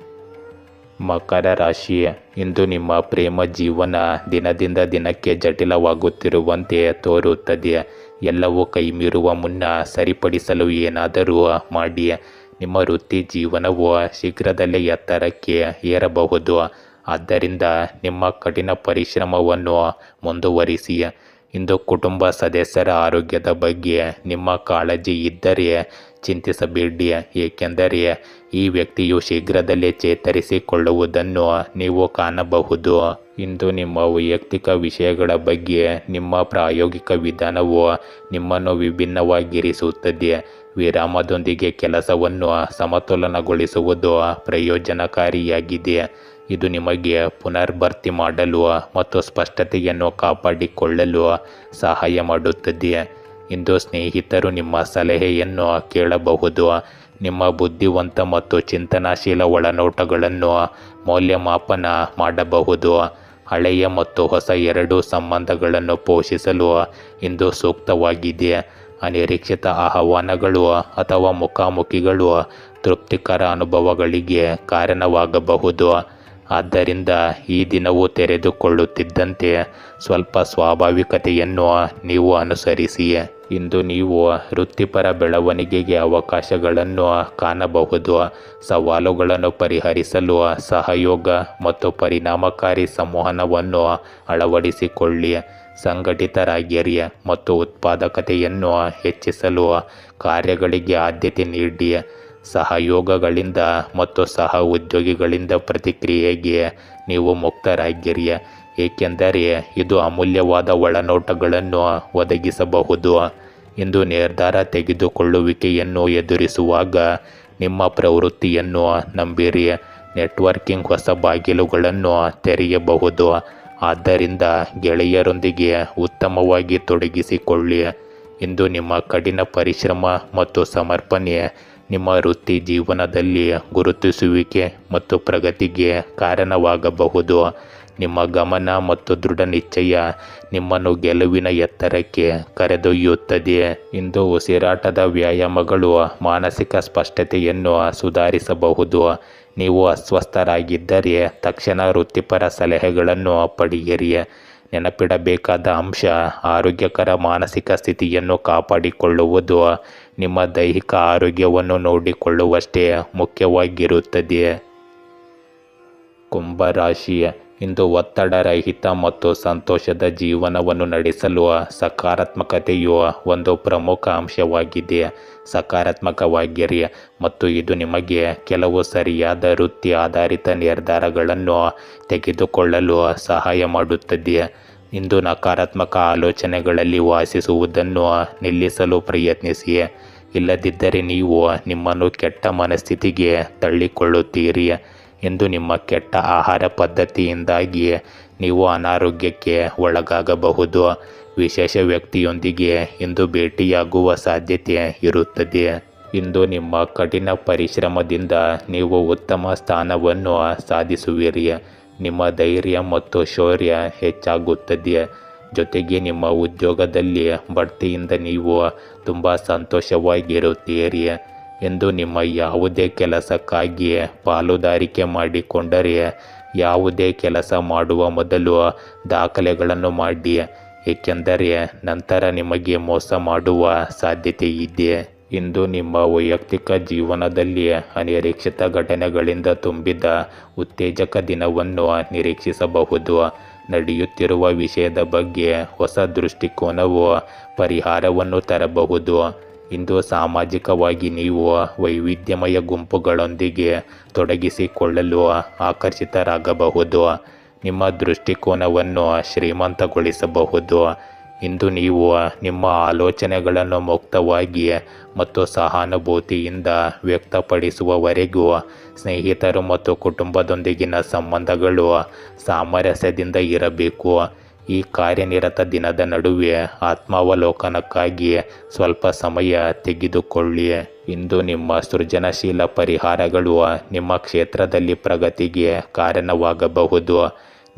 ಮಕರ ರಾಶಿ, ಇಂದು ನಿಮ್ಮ ಪ್ರೇಮ ಜೀವನ ದಿನದಿಂದ ದಿನಕ್ಕೆ ಜಟಿಲವಾಗುತ್ತಿರುವಂತೆ ತೋರುತ್ತದೆ. ಎಲ್ಲವೂ ಕೈಮೀರುವ ಮುನ್ನ ಸರಿಪಡಿಸಲು ಏನಾದರೂ ಮಾಡಿ. ನಿಮ್ಮ ವೃತ್ತಿ ಜೀವನವು ಶೀಘ್ರದಲ್ಲೇ ಎತ್ತರಕ್ಕೆ ಏರಬಹುದು. ಆದ್ದರಿಂದ ನಿಮ್ಮ ಕಠಿಣ ಪರಿಶ್ರಮವನ್ನು ಮುಂದುವರಿಸಿ. ಇಂದು ಕುಟುಂಬ ಸದಸ್ಯರ ಆರೋಗ್ಯದ ಬಗ್ಗೆ ನಿಮ್ಮ ಕಾಳಜಿ ಇದ್ದರೆ ಚಿಂತಿಸಬೇಡಿ, ಏಕೆಂದರೆ ಈ ವ್ಯಕ್ತಿಯು ಶೀಘ್ರದಲ್ಲೇ ಚೇತರಿಸಿಕೊಳ್ಳುವುದನ್ನು ನೀವು ಕಾಣಬಹುದು. ಇಂದು ನಿಮ್ಮ ವೈಯಕ್ತಿಕ ವಿಷಯಗಳ ಬಗ್ಗೆ ನಿಮ್ಮ ಪ್ರಾಯೋಗಿಕ ವಿಧಾನವು ನಿಮ್ಮನ್ನು ವಿಭಿನ್ನವಾಗಿರಿಸುತ್ತದೆ. ವಿರಾಮದೊಂದಿಗೆ ಕೆಲಸವನ್ನು ಸಮತೋಲನಗೊಳಿಸುವುದು ಪ್ರಯೋಜನಕಾರಿಯಾಗಿದೆ. ಇದು ನಿಮಗೆ ಪುನರ್ಭರ್ತಿ ಮಾಡಲು ಮತ್ತು ಸ್ಪಷ್ಟತೆಯನ್ನು ಕಾಪಾಡಿಕೊಳ್ಳಲು ಸಹಾಯ ಮಾಡುತ್ತದೆ. ಇಂದು ಸ್ನೇಹಿತರು ನಿಮ್ಮ ಸಲಹೆಯನ್ನು ಕೇಳಬಹುದು. ನಿಮ್ಮ ಬುದ್ಧಿವಂತ ಮತ್ತು ಚಿಂತನಾಶೀಲ ಒಳನೋಟಗಳನ್ನು ಮೌಲ್ಯಮಾಪನ ಮಾಡಬಹುದು. ಹಳೆಯ ಮತ್ತು ಹೊಸ ಎರಡೂ ಸಂಬಂಧಗಳನ್ನು ಪೋಷಿಸಲು ಇಂದು ಸೂಕ್ತವಾಗಿದೆ. ಅನಿರೀಕ್ಷಿತ ಆಹ್ವಾನಗಳು ಅಥವಾ ಮುಖಾಮುಖಿಗಳು ತೃಪ್ತಿಕರ ಅನುಭವಗಳಿಗೆ ಕಾರಣವಾಗಬಹುದು. ಆದ್ದರಿಂದ ಈ ದಿನವು ತೆರೆದುಕೊಳ್ಳುತ್ತಿದ್ದಂತೆ ಸ್ವಲ್ಪ ಸ್ವಾಭಾವಿಕತೆಯನ್ನು ನೀವು ಅನುಸರಿಸಿ. ಇಂದು ನೀವು ವೃತ್ತಿಪರ ಬೆಳವಣಿಗೆಗೆ ಅವಕಾಶಗಳನ್ನು ಕಾಣಬಹುದು. ಸವಾಲುಗಳನ್ನು ಪರಿಹರಿಸಲು ಸಹಯೋಗ ಮತ್ತು ಪರಿಣಾಮಕಾರಿ ಸಂವಹನವನ್ನು ಅಳವಡಿಸಿಕೊಳ್ಳಿ. ಸಂಘಟಿತರಾಗಿರಿ ಮತ್ತು ಉತ್ಪಾದಕತೆಯನ್ನು ಹೆಚ್ಚಿಸಲು ಕಾರ್ಯಗಳಿಗೆ ಆದ್ಯತೆ ನೀಡಿ. ಸಹಯೋಗಗಳಿಂದ ಮತ್ತು ಸಹ ಉದ್ಯೋಗಿಗಳಿಂದ ಪ್ರತಿಕ್ರಿಯೆಗೆ ನೀವು ಮುಕ್ತರಾಗಿರಿ, ಏಕೆಂದರೆ ಇದು ಅಮೂಲ್ಯವಾದ ಒಳನೋಟಗಳನ್ನು ಒದಗಿಸಬಹುದು. ಇಂದು ನಿರ್ಧಾರ ತೆಗೆದುಕೊಳ್ಳುವಿಕೆಯನ್ನು ಎದುರಿಸುವಾಗ ನಿಮ್ಮ ಪ್ರವೃತ್ತಿಯನ್ನು ನಂಬಿರಿ. ನೆಟ್ವರ್ಕಿಂಗ್ ಹೊಸ ಬಾಗಿಲುಗಳನ್ನು ತೆರೆಯಬಹುದು, ಆದ್ದರಿಂದ ಗೆಳೆಯರೊಂದಿಗೆ ಉತ್ತಮವಾಗಿ ತೊಡಗಿಸಿಕೊಳ್ಳಿ. ಇಂದು ನಿಮ್ಮ ಕಠಿಣ ಪರಿಶ್ರಮ ಮತ್ತು ಸಮರ್ಪಣೆ ನಿಮ್ಮ ವೃತ್ತಿ ಜೀವನದಲ್ಲಿ ಗುರುತಿಸುವಿಕೆ ಮತ್ತು ಪ್ರಗತಿಗೆ ಕಾರಣವಾಗಬಹುದು. ನಿಮ್ಮ ಗಮನ ಮತ್ತು ದೃಢ ನಿಶ್ಚಯ ನಿಮ್ಮನ್ನು ಗೆಲುವಿನ ಎತ್ತರಕ್ಕೆ ಕರೆದೊಯ್ಯುತ್ತದೆ. ಇಂದು ಉಸಿರಾಟದ ವ್ಯಾಯಾಮಗಳು ಮಾನಸಿಕ ಸ್ಪಷ್ಟತೆಯನ್ನು ಸುಧಾರಿಸಬಹುದು. ನೀವು ಅಸ್ವಸ್ಥರಾಗಿದ್ದರೆ ತಕ್ಷಣ ವೃತ್ತಿಪರ ಸಲಹೆಗಳನ್ನು ಪಡೆಯಿರಿ. ನೆನಪಿಡಬೇಕಾದ ಅಂಶ, ಆರೋಗ್ಯಕರ ಮಾನಸಿಕ ಸ್ಥಿತಿಯನ್ನು ಕಾಪಾಡಿಕೊಳ್ಳುವುದು ನಿಮ್ಮ ದೈಹಿಕ ಆರೋಗ್ಯವನ್ನು ನೋಡಿಕೊಳ್ಳುವಷ್ಟೇ ಮುಖ್ಯವಾಗಿರುತ್ತದೆ. ಕುಂಭರಾಶಿ, ಇಂದು ಒತ್ತಡರಹಿತ ಮತ್ತು ಸಂತೋಷದ ಜೀವನವನ್ನು ನಡೆಸಲು ಸಕಾರಾತ್ಮಕತೆಯು ಒಂದು ಪ್ರಮುಖ ಅಂಶವಾಗಿದೆ. ಸಕಾರಾತ್ಮಕವಾಗಿರಿ ಮತ್ತು ಇದು ನಿಮಗೆ ಕೆಲವು ಸರಿಯಾದ ವೃತ್ತಿ ಆಧಾರಿತ ನಿರ್ಧಾರಗಳನ್ನು ತೆಗೆದುಕೊಳ್ಳಲು ಸಹಾಯ ಮಾಡುತ್ತದೆ. ಇಂದು ನಕಾರಾತ್ಮಕ ಆಲೋಚನೆಗಳಲ್ಲಿ ವಾಸಿಸುವುದನ್ನು ನಿಲ್ಲಿಸಲು ಪ್ರಯತ್ನಿಸಿ. ಇಲ್ಲದಿದ್ದರೆ ನೀವು ನಿಮ್ಮನ್ನು ಕೆಟ್ಟ ಮನಸ್ಥಿತಿಗೆ ತಳ್ಳಿಕೊಳ್ಳುತ್ತೀರಿ. ಇಂದು ನಿಮ್ಮ ಕೆಟ್ಟ ಆಹಾರ ಪದ್ಧತಿಯಿಂದಾಗಿ ನೀವು ಅನಾರೋಗ್ಯಕ್ಕೆ ಒಳಗಾಗಬಹುದು. ವಿಶೇಷ ವ್ಯಕ್ತಿಯೊಂದಿಗೆ ಇಂದು ಭೇಟಿಯಾಗುವ ಸಾಧ್ಯತೆ ಇರುತ್ತದೆ. ಇಂದು ನಿಮ್ಮ ಕಠಿಣ ಪರಿಶ್ರಮದಿಂದ ನೀವು ಉತ್ತಮ ಸ್ಥಾನವನ್ನು ಸಾಧಿಸುವಿರಿ. ನಿಮ್ಮ ಧೈರ್ಯ ಮತ್ತು ಶೌರ್ಯ ಹೆಚ್ಚಾಗುತ್ತದೆ. ಜೊತೆಗೆ ನಿಮ್ಮ ಉದ್ಯೋಗದಲ್ಲಿ ಬಡ್ತಿಯಿಂದ ನೀವು ತುಂಬ ಸಂತೋಷವಾಗಿರುತ್ತೀರಿ. ಎಂದು ನಿಮ್ಮ ಯಾವುದೇ ಕೆಲಸಕ್ಕಾಗಿ ಪಾಲುದಾರಿಕೆ ಮಾಡಿಕೊಂಡರೆ ಯಾವುದೇ ಕೆಲಸ ಮಾಡುವ ಮೊದಲು ದಾಖಲೆಗಳನ್ನು ಮಾಡಿ, ಏಕೆಂದರೆ ನಂತರ ನಿಮಗೆ ಮೋಸ ಮಾಡುವ ಸಾಧ್ಯತೆ ಇದೆ. ಇಂದು ನಿಮ್ಮ ವೈಯಕ್ತಿಕ ಜೀವನದಲ್ಲಿ ಅನಿರೀಕ್ಷಿತ ಘಟನೆಗಳಿಂದ ತುಂಬಿದ ಉತ್ತೇಜಕ ದಿನವನ್ನು ನಿರೀಕ್ಷಿಸಬಹುದು. ನಡೆಯುತ್ತಿರುವ ವಿಷಯದ ಬಗ್ಗೆ ಹೊಸ ದೃಷ್ಟಿಕೋನವು ಪರಿಹಾರವನ್ನು ತರಬಹುದು. ಇಂದು ಸಾಮಾಜಿಕವಾಗಿ ನೀವು ವೈವಿಧ್ಯಮಯ ಗುಂಪುಗಳೊಂದಿಗೆ ತೊಡಗಿಸಿಕೊಳ್ಳಲು ಆಕರ್ಷಿತರಾಗಬಹುದು. ನಿಮ್ಮ ದೃಷ್ಟಿಕೋನವನ್ನು ಶ್ರೀಮಂತಗೊಳಿಸಬಹುದು. ಇಂದು ನೀವು ನಿಮ್ಮ ಆಲೋಚನೆಗಳನ್ನು ಮುಕ್ತವಾಗಿ ಮತ್ತು ಸಹಾನುಭೂತಿಯಿಂದ ವ್ಯಕ್ತಪಡಿಸುವವರೆಗೂ ಸ್ನೇಹಿತರು ಮತ್ತು ಕುಟುಂಬದೊಂದಿಗಿನ ಸಂಬಂಧಗಳು ಸಾಮರಸ್ಯದಿಂದ ಇರಬೇಕು. ಈ ಕಾರ್ಯನಿರತ ದಿನದ ನಡುವೆ ಆತ್ಮಾವಲೋಕನಕ್ಕಾಗಿ ಸ್ವಲ್ಪ ಸಮಯ ತೆಗೆದುಕೊಳ್ಳಿ. ಇಂದು ನಿಮ್ಮ ಸೃಜನಶೀಲ ಪರಿಹಾರಗಳು ನಿಮ್ಮ ಕ್ಷೇತ್ರದಲ್ಲಿ ಪ್ರಗತಿಗೆ ಕಾರಣವಾಗಬಹುದು.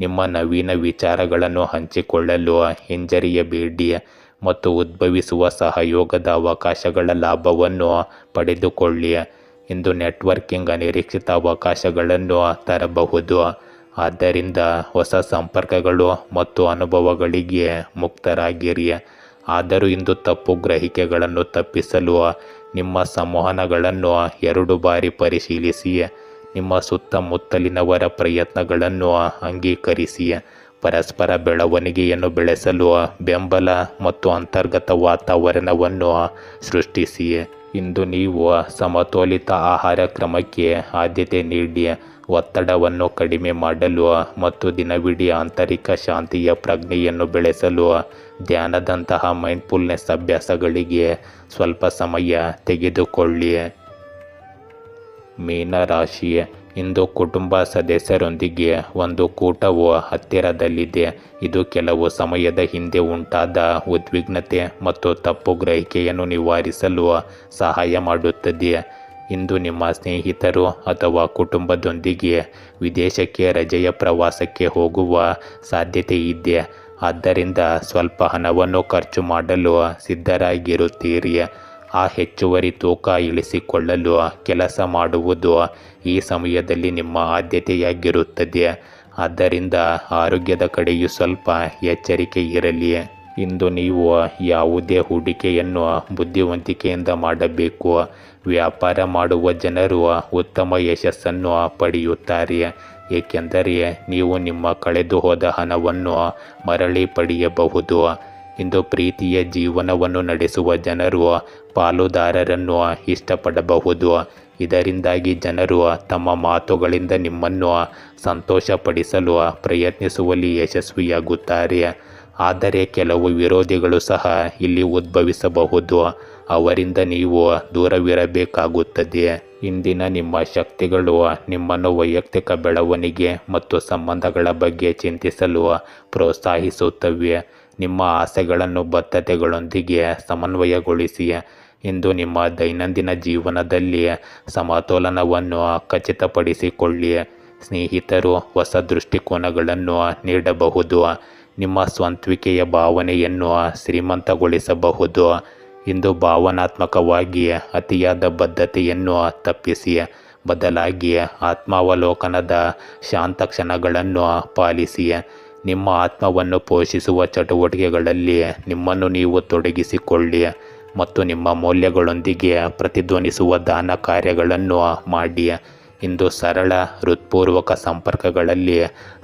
ನಿಮ್ಮ ನವೀನ ವಿಚಾರಗಳನ್ನು ಹಂಚಿಕೊಳ್ಳಲು ಹಿಂಜರಿಯಬೇಡಿ ಮತ್ತು ಉದ್ಭವಿಸುವ ಸಹಯೋಗದ ಅವಕಾಶಗಳ ಲಾಭವನ್ನು ಪಡೆದುಕೊಳ್ಳಿ. ಇಂದು ನೆಟ್ವರ್ಕಿಂಗ್ ಅನಿರೀಕ್ಷಿತ ಅವಕಾಶಗಳನ್ನು ತರಬಹುದು. ಆದ್ದರಿಂದ ಹೊಸ ಸಂಪರ್ಕಗಳು ಮತ್ತು ಅನುಭವಗಳಿಗೆ ಮುಕ್ತರಾಗಿರಿ. ಆದರೂ ಇಂದು ತಪ್ಪು ಗ್ರಹಿಕೆಗಳನ್ನು ತಪ್ಪಿಸಲು ನಿಮ್ಮ ಸಂವಹನಗಳನ್ನು 2 ಬಾರಿ ಪರಿಶೀಲಿಸಿ. ನಿಮ್ಮ ಸುತ್ತಮುತ್ತಲಿನವರ ಪ್ರಯತ್ನಗಳನ್ನು ಅಂಗೀಕರಿಸಿ ಪರಸ್ಪರ ಬೆಳವಣಿಗೆಯನ್ನು ಬೆಳೆಸಲು ಬೆಂಬಲ ಮತ್ತು ಅಂತರ್ಗತ ವಾತಾವರಣವನ್ನು ಸೃಷ್ಟಿಸಿ. ಇಂದು ನೀವು ಸಮತೋಲಿತ ಆಹಾರ ಕ್ರಮಕ್ಕೆ ಆದ್ಯತೆ ನೀಡಿ ಒತ್ತಡವನ್ನು ಕಡಿಮೆ ಮಾಡಲು ಮತ್ತು ದಿನವಿಡೀ ಆಂತರಿಕ ಶಾಂತಿಯ ಪ್ರಜ್ಞೆಯನ್ನು ಬೆಳೆಸಲು ಧ್ಯಾನದಂತಹ ಮೈಂಡ್ಫುಲ್ನೆಸ್ ಅಭ್ಯಾಸಗಳಿಗೆ ಸ್ವಲ್ಪ ಸಮಯ ತೆಗೆದುಕೊಳ್ಳಿ. ಮೀನರಾಶಿ, ಇಂದು ಕುಟುಂಬ ಸದಸ್ಯರೊಂದಿಗೆ ಒಂದು ಕೂಟವು ಹತ್ತಿರದಲ್ಲಿದೆ. ಇದು ಕೆಲವು ಸಮಯದ ಹಿಂದೆ ಉಂಟಾದ ಉದ್ವಿಗ್ನತೆ ಮತ್ತು ತಪ್ಪು ಗ್ರಹಿಕೆಯನ್ನು ನಿವಾರಿಸಲು ಸಹಾಯ ಮಾಡುತ್ತದೆ. ಇಂದು ನಿಮ್ಮ ಸ್ನೇಹಿತರು ಅಥವಾ ಕುಟುಂಬದೊಂದಿಗೆ ವಿದೇಶಕ್ಕೆ ರಜೆಯ ಪ್ರವಾಸಕ್ಕೆ ಹೋಗುವ ಸಾಧ್ಯತೆ ಇದೆ. ಆದ್ದರಿಂದ ಸ್ವಲ್ಪ ಹಣವನ್ನು ಖರ್ಚು ಮಾಡಲು ಸಿದ್ಧರಾಗಿರುತ್ತೀರಿ. ಆ ಹೆಚ್ಚುವರಿ ತೂಕ ಇಳಿಸಿಕೊಳ್ಳಲು ಕೆಲಸ ಮಾಡುವುದು ಈ ಸಮಯದಲ್ಲಿ ನಿಮ್ಮ ಆದ್ಯತೆಯಾಗಿರುತ್ತದೆ. ಆದ್ದರಿಂದ ಆರೋಗ್ಯದ ಕಡೆಯೂ ಸ್ವಲ್ಪ ಎಚ್ಚರಿಕೆ ಇರಲಿ. ಇಂದು ನೀವು ಯಾವುದೇ ಹೂಡಿಕೆಯನ್ನು ಬುದ್ಧಿವಂತಿಕೆಯಿಂದ ಮಾಡಬೇಕು. ವ್ಯಾಪಾರ ಮಾಡುವ ಜನರು ಉತ್ತಮ ಯಶಸ್ಸನ್ನು ಪಡೆಯುತ್ತಾರೆ, ಏಕೆಂದರೆ ನೀವು ನಿಮ್ಮ ಕಳೆದು ಹೋದ ಹಣವನ್ನು ಮರಳಿ ಪಡೆಯಬಹುದು. ಇಂದು ಪ್ರೀತಿಯ ಜೀವನವನ್ನು ನಡೆಸುವ ಜನರು ಪಾಲುದಾರರನ್ನು ಇಷ್ಟಪಡಬಹುದು. ಇದರಿಂದಾಗಿ ಜನರು ತಮ್ಮ ಮಾತುಗಳಿಂದ ನಿಮ್ಮನ್ನು ಸಂತೋಷಪಡಿಸಲು ಪ್ರಯತ್ನಿಸುವಲ್ಲಿ ಯಶಸ್ವಿಯಾಗುತ್ತಾರೆ. ಆದರೆ ಕೆಲವು ವಿರೋಧಿಗಳು ಸಹ ಇಲ್ಲಿ ಉದ್ಭವಿಸಬಹುದು. ಅವರಿಂದ ನೀವು ದೂರವಿರಬೇಕಾಗುತ್ತದೆ. ಇಂದಿನ ನಿಮ್ಮ ಶಕ್ತಿಗಳು ನಿಮ್ಮನ್ನು ವೈಯಕ್ತಿಕ ಬೆಳವಣಿಗೆ ಮತ್ತು ಸಂಬಂಧಗಳ ಬಗ್ಗೆ ಚಿಂತಿಸಲು ಪ್ರೋತ್ಸಾಹಿಸುತ್ತವೆ. ನಿಮ್ಮ ಆಸೆಗಳನ್ನು ಬದ್ಧತೆಗಳೊಂದಿಗೆ ಸಮನ್ವಯಗೊಳಿಸಿ. ಇಂದು ನಿಮ್ಮ ದೈನಂದಿನ ಜೀವನದಲ್ಲಿ ಸಮತೋಲನವನ್ನು ಖಚಿತಪಡಿಸಿಕೊಳ್ಳಿ. ಸ್ನೇಹಿತರು ಹೊಸ ದೃಷ್ಟಿಕೋನಗಳನ್ನು ನೀಡಬಹುದು, ನಿಮ್ಮ ಸ್ವಂತಿಕೆಯ ಭಾವನೆಯನ್ನು ಶ್ರೀಮಂತಗೊಳಿಸಬಹುದು. ಇಂದು ಭಾವನಾತ್ಮಕವಾಗಿ ಅತಿಯಾದ ಬದ್ಧತೆಯನ್ನು ತಪ್ಪಿಸಿ, ಬದಲಾಗಿ ಆತ್ಮಾವಲೋಕನದ ಶಾಂತ ಕ್ಷಣಗಳನ್ನು ಪಾಲಿಸಿ. ನಿಮ್ಮ ಆತ್ಮವನ್ನು ಪೋಷಿಸುವ ಚಟುವಟಿಕೆಗಳಲ್ಲಿ ನಿಮ್ಮನ್ನು ನೀವು ತೊಡಗಿಸಿಕೊಳ್ಳಿ ಮತ್ತು ನಿಮ್ಮ ಮೌಲ್ಯಗಳೊಂದಿಗೆ ಪ್ರತಿಧ್ವನಿಸುವ ದಾನ ಕಾರ್ಯಗಳನ್ನು ಮಾಡಿ. ಇಂದು ಸರಳ ಹೃತ್ಪೂರ್ವಕ ಸಂಪರ್ಕಗಳಲ್ಲಿ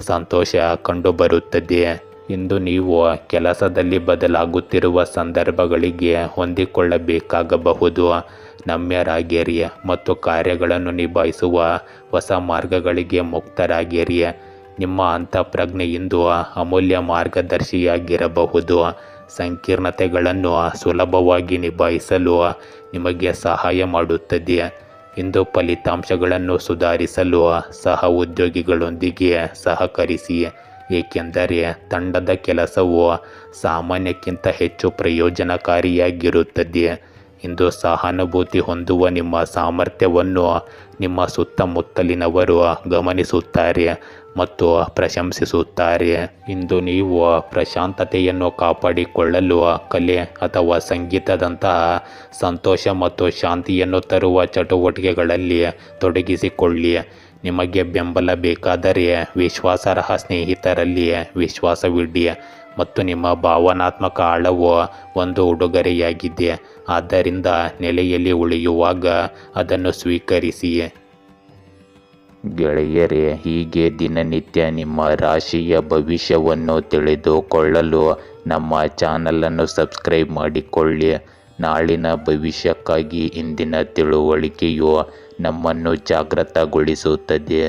ಸಂತೋಷ ಕಂಡುಬರುತ್ತದೆ. ಇಂದು ನೀವು ಕೆಲಸದಲ್ಲಿ ಬದಲಾಗುತ್ತಿರುವ ಸಂದರ್ಭಗಳಿಗೆ ಹೊಂದಿಕೊಳ್ಳಬೇಕಾಗಬಹುದು. ನಮ್ಯರಾಗಿರಿ ಮತ್ತು ಕಾರ್ಯಗಳನ್ನು ನಿಭಾಯಿಸುವ ಹೊಸ ಮಾರ್ಗಗಳಿಗೆ ಮುಕ್ತರಾಗಿರಿ. ನಿಮ್ಮ ಅಂತಃಪ್ರಜ್ಞೆ ಇಂದು ಅಮೂಲ್ಯ ಮಾರ್ಗದರ್ಶಿಯಾಗಿರಬಹುದು. ಸಂಕೀರ್ಣತೆಗಳನ್ನು ಸುಲಭವಾಗಿ ನಿಭಾಯಿಸಲು ನಿಮಗೆ ಸಹಾಯ ಮಾಡುತ್ತದೆ. ಇಂದು ಫಲಿತಾಂಶಗಳನ್ನು ಸುಧಾರಿಸಲು ಸಹ ಉದ್ಯೋಗಿಗಳೊಂದಿಗೆ ಸಹಕರಿಸಿ, ಏಕೆಂದರೆ ತಂಡದ ಕೆಲಸವು ಸಾಮಾನ್ಯಕ್ಕಿಂತ ಹೆಚ್ಚು ಪ್ರಯೋಜನಕಾರಿಯಾಗಿರುತ್ತದೆ. ಇಂದು ಸಹಾನುಭೂತಿ ಹೊಂದುವ ನಿಮ್ಮ ಸಾಮರ್ಥ್ಯವನ್ನು ನಿಮ್ಮ ಸುತ್ತಮುತ್ತಲಿನವರು ಗಮನಿಸುತ್ತಾರೆ ಮತ್ತು ಪ್ರಶಂಸಿಸುತ್ತಾರೆ. ಇಂದು ನೀವು ಪ್ರಶಾಂತತೆಯನ್ನು ಕಾಪಾಡಿಕೊಳ್ಳಲು ಕಲೆ ಅಥವಾ ಸಂಗೀತದಂತಹ ಸಂತೋಷ ಮತ್ತು ಶಾಂತಿಯನ್ನು ತರುವ ಚಟುವಟಿಕೆಗಳಲ್ಲಿ ತೊಡಗಿಸಿಕೊಳ್ಳಿ. ನಿಮಗೆ ಬೆಂಬಲ ಬೇಕಾದರೆ ವಿಶ್ವಾಸಾರ್ಹ ಸ್ನೇಹಿತರಲ್ಲಿ ವಿಶ್ವಾಸವಿಡಿ ಮತ್ತು ನಿಮ್ಮ ಭಾವನಾತ್ಮಕ ಆಳವು ಒಂದು ಉಡುಗೊರೆಯಾಗಿದೆ. ಆದ್ದರಿಂದ ನೆಲೆಯಲ್ಲಿ ಉಳಿಯುವಾಗ ಅದನ್ನು ಸ್ವೀಕರಿಸಿ. ಗೆಳೆಯರೇ, ಹೀಗೆ ದಿನನಿತ್ಯ ನಿಮ್ಮ ರಾಶಿಯ ಭವಿಷ್ಯವನ್ನು ತಿಳಿದುಕೊಳ್ಳಲು ನಮ್ಮ ಚಾನಲನ್ನು ಸಬ್ಸ್ಕ್ರೈಬ್ ಮಾಡಿಕೊಳ್ಳಿ. ನಾಳಿನ ಭವಿಷ್ಯಕ್ಕಾಗಿ ಇಂದಿನ ತಿಳುವಳಿಕೆಯು ನಮ್ಮನ್ನು ಜಾಗೃತಗೊಳಿಸುತ್ತದೆ.